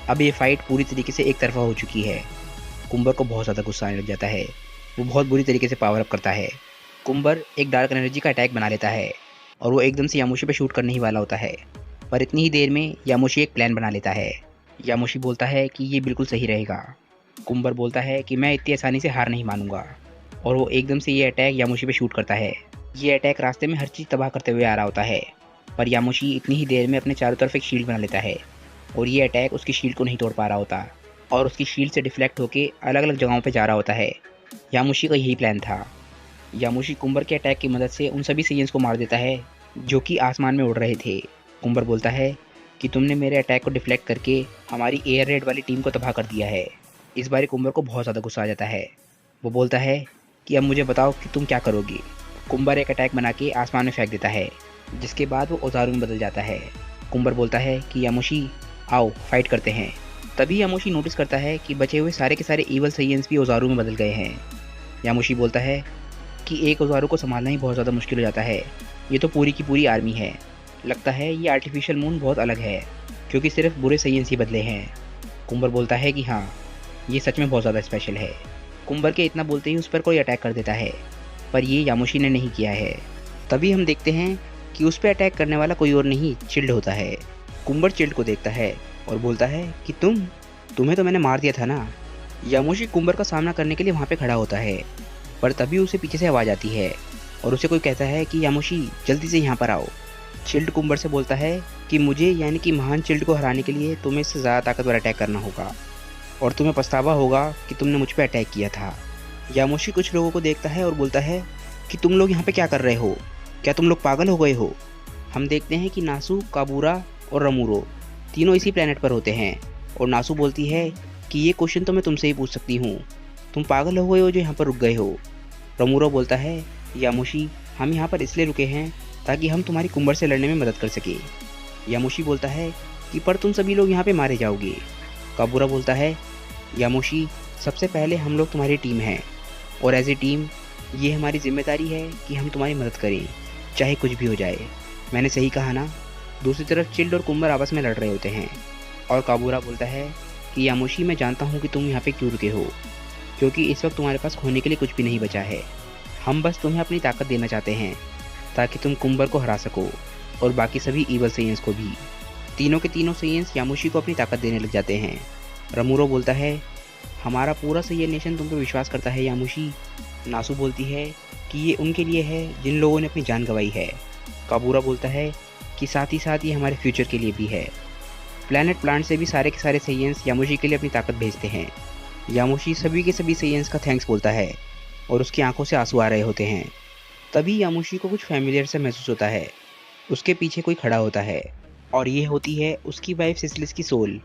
अब ये फाइट पूरी तरीके से एक तरफा हो चुकी है। कुंबर को बहुत ज़्यादा गुस्सा आने लग जाता है। वो बहुत बुरी तरीके से पावर अप करता है। कुंबर एक डार्क एनर्जी का अटैक बना लेता है और वो एकदम से यामुशी पे शूट करने ही वाला होता है, पर इतनी ही देर में यामुशी एक प्लान बना लेता है। यामुशी बोलता है कि ये बिल्कुल सही रहेगा। कुंबर बोलता है कि मैं इतनी आसानी से हार नहीं मानूंगा और वो एकदम से ये अटैक यामुशी पे शूट करता है। ये अटैक रास्ते में हर चीज़ तबाह करते हुए आ रहा होता है, पर यामुशी इतनी ही देर में अपने चारों तरफ एक शील्ड बना लेता है और ये अटैक उसकी शील्ड को नहीं तोड़ पा रहा होता और उसकी शील्ड से डिफ्लेक्ट होकर अलग अलग जगहों पर जा रहा होता है। यामुशी का यही प्लान था। यामुशी कुंबर के अटैक की मदद से उन सभी साइयंस को मार देता है जो कि आसमान में उड़ रहे थे। कुंबर बोलता है कि तुमने मेरे अटैक को डिफ्लेक्ट करके हमारी एयर रेड वाली टीम को तबाह कर दिया है। इस बार कुंबर को बहुत ज़्यादा गुस्सा आ जाता है। वो बोलता है कि अब मुझे बताओ कि तुम क्या करोगे। कुंबर एक अटैक बना के आसमान में फेंक देता है, जिसके बाद वो ओजारू में बदल जाता है। कुंबर बोलता है कि यामुशी, आओ फाइट करते हैं। तभी यामुशी नोटिस करता है कि बचे हुए सारे के सारे ईवल साइयंस भी ओजारू में बदल गए हैं। यामुशी बोलता है कि एक ओजारू को संभालना ही बहुत ज़्यादा मुश्किल हो जाता है। ये तो पूरी की पूरी आर्मी है। लगता है ये आर्टिफिशियल मून बहुत अलग है, क्योंकि सिर्फ बुरे साइयंस ही बदले हैं। कुंबर बोलता है कि हाँ, ये सच में बहुत ज़्यादा स्पेशल है। कुंबर के इतना बोलते ही उस पर कोई अटैक कर देता है, पर ये यामोशी ने नहीं किया है। तभी हम देखते हैं कि उस पे अटैक करने वाला कोई और नहीं, चिल्ड होता है। कुंबर चिल्ड को देखता है और बोलता है कि तुम्हें तो मैंने मार दिया था ना। यामोशी कुंबर का सामना करने के लिए वहाँ पे खड़ा होता है, पर तभी उसे पीछे से आवाज़ आती है और उसे कोई कहता है कि यामोशी जल्दी से यहाँ पर आओ। चिल्ड कुंबर से बोलता है कि मुझे यानी कि महान चिल्ड को हराने के लिए तुम्हें इससे ज़्यादा ताकतवर अटैक करना होगा और तुम्हें पछतावा होगा कि तुमने मुझ पर अटैक किया था। यामोशी कुछ लोगों को देखता है और बोलता है कि तुम लोग यहाँ पे क्या कर रहे हो, क्या तुम लोग पागल हो गए हो। हम देखते हैं कि नासू, काबूरा और रमूरो तीनों इसी प्लेनेट पर होते हैं और नासू बोलती है कि ये क्वेश्चन तो मैं तुमसे ही पूछ सकती हूँ, तुम पागल हो गए हो जो यहाँ पर रुक गए हो। रमूरो बोलता है यामोशी हम यहाँ पर इसलिए रुके हैं ताकि हम तुम्हारी कुंबर से लड़ने में मदद कर सके। यामोशी बोलता है कि पर तुम सभी लोग यहाँ पे मारे जाओगे। काबूरा बोलता है यामोशी सबसे पहले हम लोग तुम्हारी टीम हैं और एज ए टीम ये हमारी जिम्मेदारी है कि हम तुम्हारी मदद करें चाहे कुछ भी हो जाए। मैंने सही कहा ना। दूसरी तरफ चिल्ड और कुंबर आपस में लड़ रहे होते हैं और काबूरा बोलता है कि यामोशी मैं जानता हूँ कि तुम यहाँ पे क्यों रुके हो, क्योंकि इस वक्त तुम्हारे पास खोने के लिए कुछ भी नहीं बचा है। हम बस तुम्हें अपनी ताकत देना चाहते हैं ताकि तुम कुंबर को हरा सको और बाकी सभी ईवल सेयंस को भी। तीनों के तीनों सेयंस यामोशी को अपनी ताकत देने लग जाते हैं। रमूरो बोलता है हमारा पूरा सेयन नेशन तुम पे विश्वास करता है यामोशी। नासू बोलती है कि ये उनके लिए है जिन लोगों ने अपनी जान गंवाई है। काबूरा बोलता है कि साथ ही साथ ये हमारे फ्यूचर के लिए भी है। प्लैनेट प्लांट से भी सारे के सारे सेयंस यामोशी के लिए अपनी ताकत भेजते हैं। यामोशी सभी के सभी सेयंस का थैंक्स बोलता है और उसकी आंखों से आंसू आ रहे होते हैं। तभी यामोशी को कुछ फैमिलियर से महसूस होता है। उसके पीछे कोई खड़ा होता है और ये होती है उसकी वाइफ सिसलिस की सोल।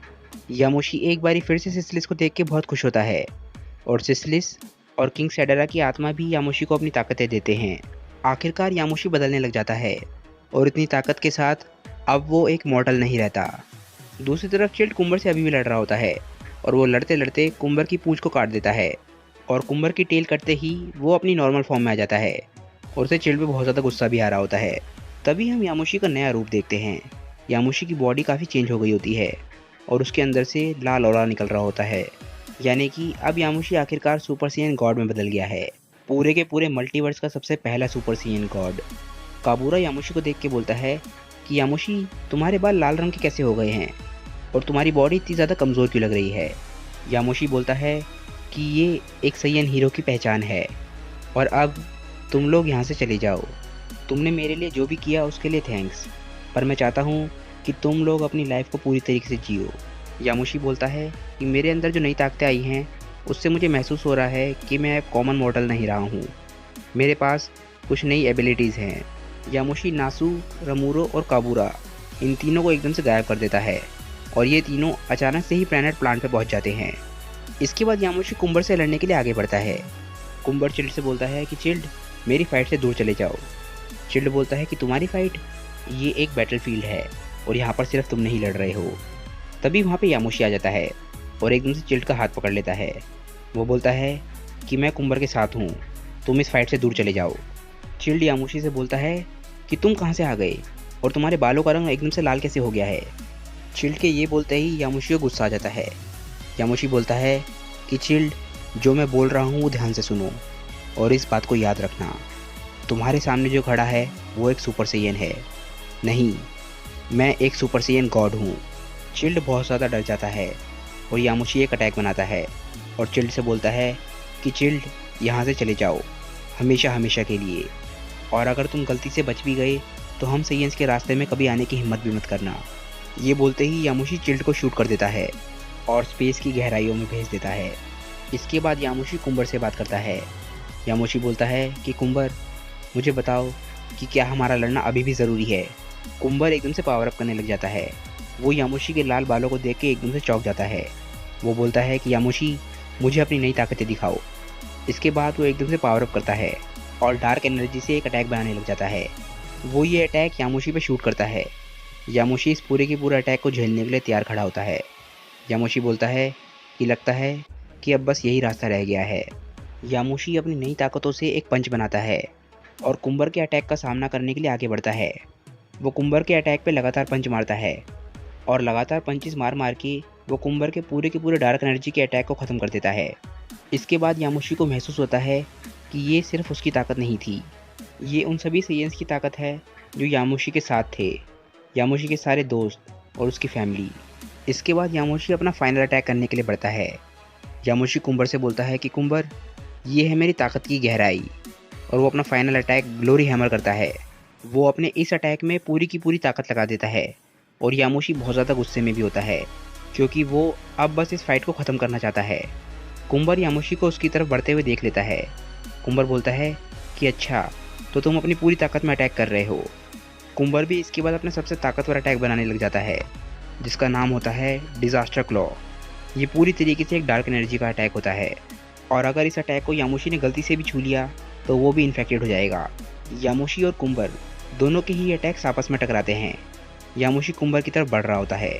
यामोशी एक बारी फिर से सिसलिस को देख के बहुत खुश होता है और सिसलिस और किंग सेडारा की आत्मा भी यामोशी को अपनी ताकतें देते हैं। आखिरकार यामोशी बदलने लग जाता है और इतनी ताकत के साथ अब वो एक मॉर्टल नहीं रहता। दूसरी तरफ चिल्ड कुंबर से अभी भी लड़ रहा होता है और वो लड़ते लड़ते कुंबर की पूंछ को काट देता है और कुंबर की टेल कटते ही वो अपनी नॉर्मल फॉर्म में आ जाता है और उसे चिल्ड पे बहुत ज़्यादा गुस्सा भी आ रहा होता है। तभी हम यामोशी का नया रूप देखते हैं। यामोशी की बॉडी काफ़ी चेंज हो गई होती है और उसके अंदर से लाल ऑरा निकल रहा होता है, यानी कि अब यामोशी आखिरकार सुपर सीएन गॉड में बदल गया है, पूरे के पूरे मल्टीवर्स का सबसे पहला सुपर सीएन गॉड। काबूरा यामोशी को देख के बोलता है कि यामोशी तुम्हारे बाल लाल रंग के कैसे हो गए हैं और तुम्हारी बॉडी इतनी ज़्यादा कमज़ोर क्यों लग रही है। यामोशी बोलता है कि ये एक सैयन हीरो की पहचान है और अब तुम लोग यहाँ से चले जाओ। तुमने मेरे लिए जो भी किया उसके लिए थैंक्स, पर मैं चाहता हूँ कि तुम लोग अपनी लाइफ को पूरी तरीके से जियो। यामोशी बोलता है कि मेरे अंदर जो नई ताकतें आई हैं उससे मुझे महसूस हो रहा है कि मैं अब कॉमन मॉर्टल नहीं रहा हूँ, मेरे पास कुछ नई एबिलिटीज़ हैं। यामोशी नासू, रमूरो और काबूरा इन तीनों को एकदम से गायब कर देता है और ये तीनों अचानक से ही प्लैनेट प्लांट पे पहुंच जाते हैं। इसके बाद यामोशी कुंबर से लड़ने के लिए आगे बढ़ता है। कुंबर चिल्ड से बोलता है कि चिल्ड मेरी फाइट से दूर चले जाओ। चिल्ड बोलता है कि तुम्हारी फाइट, ये एक बैटलफील्ड है और यहाँ पर सिर्फ तुम नहीं लड़ रहे हो। तभी वहाँ पे यामोशी आ जाता है और एकदम से चिल्ड का हाथ पकड़ लेता है। वो बोलता है कि मैं कुंबर के साथ हूँ, तुम इस फाइट से दूर चले जाओ। चिल्ड यामोशी से बोलता है कि तुम कहाँ से आ गए और तुम्हारे बालों का रंग एकदम से लाल कैसे हो गया है। चिल्ड के ये बोलते ही यामोशी को गुस्सा आ जाता है। यामोशी बोलता है कि चिल्ड जो मैं बोल रहा हूँ वो ध्यान से सुनो और इस बात को याद रखना, तुम्हारे सामने जो खड़ा है वो एक सुपर सैयन है, नहीं मैं एक सुपर सैयन गॉड हूँ। चिल्ड बहुत ज़्यादा डर जाता है और यामोशी एक अटैक बनाता है और चिल्ड से बोलता है कि चिल्ड यहाँ से चले जाओ हमेशा हमेशा के लिए, और अगर तुम गलती से बच भी गए तो हम सैयंस के रास्ते में कभी आने की हिम्मत भी मत करना। ये बोलते ही यामोशी चिल्ड को शूट कर देता है और स्पेस की गहराइयों में भेज देता है। इसके बाद यामोशी कुंबर से बात करता है। यामोशी बोलता है कि कुंबर मुझे बताओ कि क्या हमारा लड़ना अभी भी ज़रूरी है। कुंबर एकदम से पावर अप करने लग जाता है। वो यामोशी के लाल बालों को देख के एकदम से चौंक जाता है। वो बोलता है कि यामोशी मुझे अपनी नई ताकतें दिखाओ। इसके बाद वो एकदम से पावर अप करता है और डार्क एनर्जी से एक अटैक बनाने लग जाता है। वो ये अटैक यामोशी पे शूट करता है। यामोशी इस पूरे के पूरे अटैक को झेलने के लिए तैयार खड़ा होता है। यामोशी बोलता है कि लगता है कि अब बस यही रास्ता रह गया है। यामोशी अपनी नई ताकतों से एक पंच बनाता है और कुंबर के अटैक का सामना करने के लिए आगे बढ़ता है। वो कुंबर के अटैक पे लगातार पंच मारता है और लगातार पंचेस मार मार के वो कुंबर के पूरे डार्क एनर्जी के अटैक को ख़त्म कर देता है। इसके बाद यामोशी को महसूस होता है कि ये सिर्फ उसकी ताकत नहीं थी, ये उन सभी सेयन्स की ताकत है जो यामोशी के साथ थे, यामोशी के सारे दोस्त और उसकी फैमिली। इसके बाद यामोशी अपना फाइनल अटैक करने के लिए बढ़ता है। यामोशी कुंबर से बोलता है कि कुंबर, ये है मेरी ताकत की गहराई, और वो अपना फाइनल अटैक ग्लोरी हैमर करता है। वो अपने इस अटैक में पूरी की पूरी ताकत लगा देता है और यामोशी बहुत ज़्यादा गुस्से में भी होता है क्योंकि वो अब बस इस फाइट को ख़त्म करना चाहता है। कुंबर यामोशी को उसकी तरफ बढ़ते हुए देख लेता है। कुंबर बोलता है कि अच्छा, तो तुम अपनी पूरी ताकत में अटैक कर रहे हो। कुंबर भी इसके बाद अपना सबसे ताकतवर अटैक बनाने लग जाता है जिसका नाम होता है डिज़ास्टर क्लॉ। ये पूरी तरीके से एक डार्क एनर्जी का अटैक होता है और अगर इस अटैक को यामोशी ने गलती से भी छू लिया तो वो भी इन्फेक्टेड हो जाएगा। यामोशी और कुंबर दोनों के ही अटैक्स आपस में टकराते हैं। यामोशी कुंबर की तरफ बढ़ रहा होता है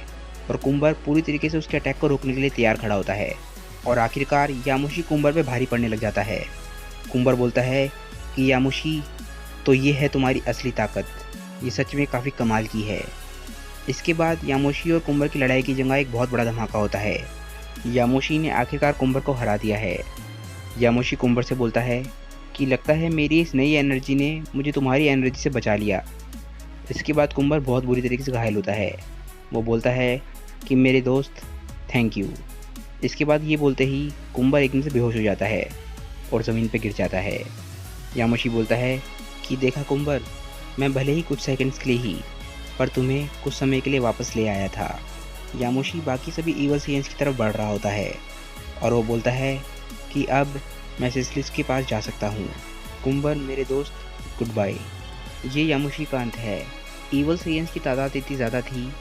और कुंबर पूरी तरीके से उसके अटैक को रोकने के लिए तैयार खड़ा होता है और आखिरकार यामोशी कुंबर पे भारी पड़ने लग जाता है। कुंबर बोलता है कि यामोशी, तो ये है तुम्हारी असली ताकत, ये सच में काफ़ी कमाल की है। इसके बाद यामोशी और कुंबर की लड़ाई की जगह एक बहुत बड़ा धमाका होता है। यामोशी ने आखिरकार कुंबर को हरा दिया है। यामोशी कुंबर से बोलता है कि लगता है मेरी इस नई एनर्जी ने मुझे तुम्हारी एनर्जी से बचा लिया। इसके बाद कुंबर बहुत बुरी तरीके से घायल होता है। वो बोलता है कि मेरे दोस्त, थैंक यू। इसके बाद ये बोलते ही कुंबर एकदम से बेहोश हो जाता है और ज़मीन पर गिर जाता है। यामोशी बोलता है कि देखा कुंबर, मैं भले ही कुछ सेकंड्स के लिए ही, पर तुम्हें कुछ समय के लिए वापस ले आया था। यामोशी बाकी सभी ईवल सेयन्स की तरफ बढ़ रहा होता है और वो बोलता है कि अब मैं सिसिलिस के पास जा सकता हूँ। कुंबर मेरे दोस्त, गुड बाय। ये यामोशी का अंत है। ईवल सेयन्स की तादाद इतनी ज़्यादा थी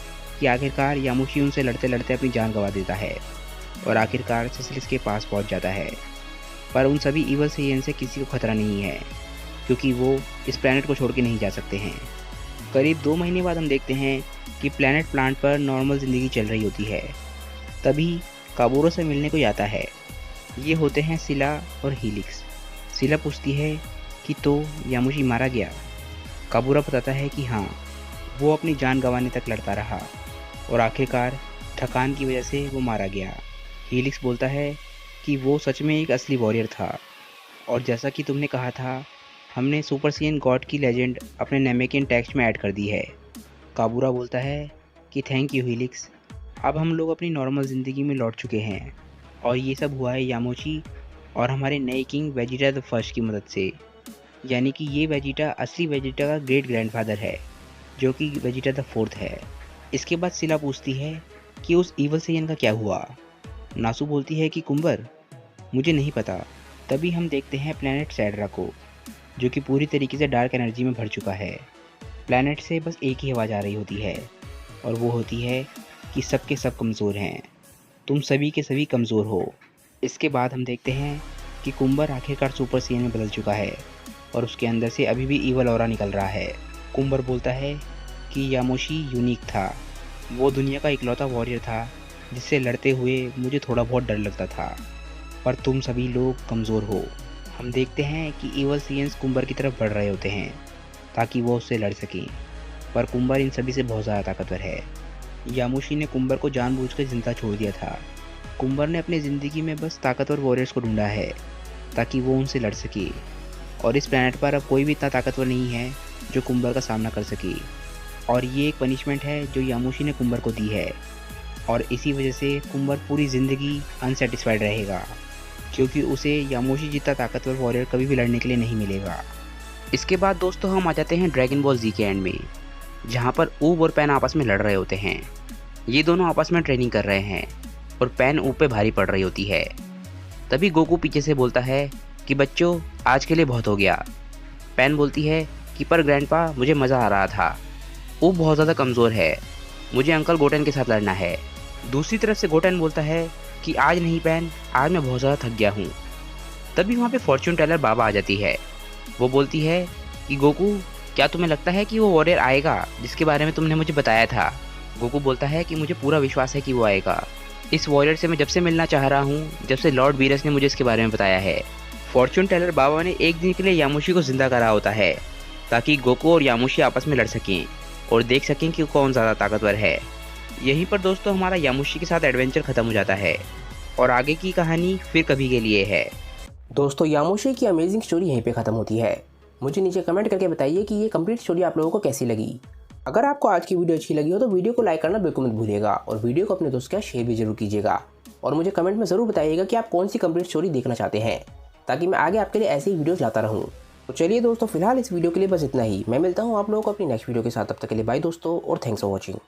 कि आखिरकार यामोशी उनसे लड़ते लड़ते अपनी जान गंवा देता है और आखिरकार सिसिलिस के पास पहुँच जाता है। पर उन सभी ईवल सेयन्स से किसी को खतरा नहीं है क्योंकि वो इस प्लैनेट को छोड़ के नहीं जा सकते हैं। करीब 2 महीने बाद हम देखते हैं कि प्लैनेट प्लांट पर नॉर्मल ज़िंदगी चल रही होती है। तभी काबूरो से मिलने को आता है। ये होते हैं सिला और हीलिक्स। सिला पूछती है कि तो यामोशी मारा गया? काबूरा बताता है कि हाँ, वो अपनी जान गंवाने तक लड़ता रहा और आखिरकार थकान की वजह से वो मारा गया। हीलिक्स बोलता है कि वो सच में एक असली वॉरियर था और जैसा कि तुमने कहा था, हमने सुपर सेयन गॉड की लेजेंड अपने नेमेकियन टेक्स्ट में ऐड कर दी है। काबूरा बोलता है कि थैंक यू हीलिक्स, अब हम लोग अपनी नॉर्मल ज़िंदगी में लौट चुके हैं और ये सब हुआ है यामोशी और हमारे नए किंग वेजिटा द फर्स्ट की मदद से। यानी कि ये वेजिटा असली वेजिटा का ग्रेट ग्रैंडफादर है जो कि वेजिटा द फोर्थ है। इसके बाद सिला पूछती है कि उस ईवल सेयन का क्या हुआ? नासू बोलती है कि कुंबर, मुझे नहीं पता। तभी हम देखते हैं प्लैनेट सैडरा को जो कि पूरी तरीके से डार्क एनर्जी में भर चुका है। प्लैनेट से बस एक ही आवाज़ आ रही होती है और वो होती है कि सब के सब कमज़ोर हैं, तुम सभी के सभी कमज़ोर हो। इसके बाद हम देखते हैं कि कुंबर आखिरकार सुपर सेयन में बदल चुका है और उसके अंदर से अभी भी ईवल ऑरा निकल रहा है। कुंबर बोलता है कि यामोशी यूनिक था, वो दुनिया का इकलौता वॉरियर था जिससे लड़ते हुए मुझे थोड़ा बहुत डर लगता था, पर तुम सभी लोग कमज़ोर हो। हम देखते हैं कि ईवल सेयन्स कुंबर की तरफ बढ़ रहे होते हैं ताकि वो उससे लड़ सकें, पर कुंबर इन सभी से बहुत ज़्यादा ताकतवर है। यामोशी ने कुंबर को जानबूझकर जिंदा छोड़ दिया था। कुंबर ने अपनी ज़िंदगी में बस ताकतवर वॉरियर्स को ढूंढा है ताकि वो उनसे लड़ सके और इस प्लैनेट पर अब कोई भी इतना ताकतवर नहीं है जो कुंबर का सामना कर सके। और ये एक पनिशमेंट है जो यामोशी ने कुंबर को दी है और इसी वजह से कुंबर पूरी ज़िंदगी अनसेटिस्फाइड रहेगा क्योंकि उसे यामोशी जितना ताकतवर वॉरियर कभी भी लड़ने के लिए नहीं मिलेगा। इसके बाद दोस्तों हम आ जाते हैं ड्रैगन बॉल जी के एंड में, जहाँ पर ऊब और पैन आपस में लड़ रहे होते हैं। ये दोनों आपस में ट्रेनिंग कर रहे हैं और पैन ऊब पे भारी पड़ रही होती है। तभी गोकू पीछे से बोलता है कि बच्चों, आज के लिए बहुत हो गया। पैन बोलती है कि पर ग्रैंडपा, मुझे मज़ा आ रहा था। ऊब बहुत ज़्यादा कमज़ोर है, मुझे अंकल गोटेन के साथ लड़ना है। दूसरी तरफ से गोटेन बोलता है कि आज नहीं पैन, आज मैं बहुत ज़्यादा थक गया हूँ। तभी वहाँ पे फॉर्च्यून टेलर बाबा आ जाती है। वो बोलती है कि गोकू, क्या तुम्हें लगता है कि वो वॉरियर आएगा जिसके बारे में तुमने मुझे बताया था? गोकू बोलता है कि मुझे पूरा विश्वास है कि वो आएगा। इस वॉरियर से मैं जब से मिलना चाह रहा हूँ, जब से लॉर्ड वीरस ने मुझे इसके बारे में बताया है। फॉर्च्यून टेलर बाबा ने एक दिन के लिए यामोशी को जिंदा करा होता है ताकि गोकू और यामोशी आपस में लड़ सकें और देख सकें कि कौन ज़्यादा ताकतवर है। यहीं पर दोस्तों हमारा यामुशी के साथ एडवेंचर खत्म हो जाता है और आगे की कहानी फिर कभी के लिए है। दोस्तों यामुशी की अमेजिंग स्टोरी यहीं पे ख़त्म होती है। मुझे नीचे कमेंट करके बताइए कि ये कंप्लीट स्टोरी आप लोगों को कैसी लगी। अगर आपको आज की वीडियो अच्छी लगी हो तो वीडियो को लाइक करना बिल्कुल मत भूलिएगा और वीडियो को अपने दोस्त के साथ शेयर भी जरूर कीजिएगा। और मुझे कमेंट में ज़रूर बताइएगा कि आप कौन सी कंप्लीट स्टोरी देखना चाहते हैं, ताकि मैं आगे आपके लिए ऐसी ही वीडियोस लाता रहूँ। तो चलिए दोस्तों, फिलहाल इस वीडियो के लिए बस इतना ही। मैं मिलता हूँ आप लोगों को अपनी नेक्स्ट वीडियो के साथ। तब तक के लिए बाय दोस्तों और थैंक्स फॉर वॉचिंग।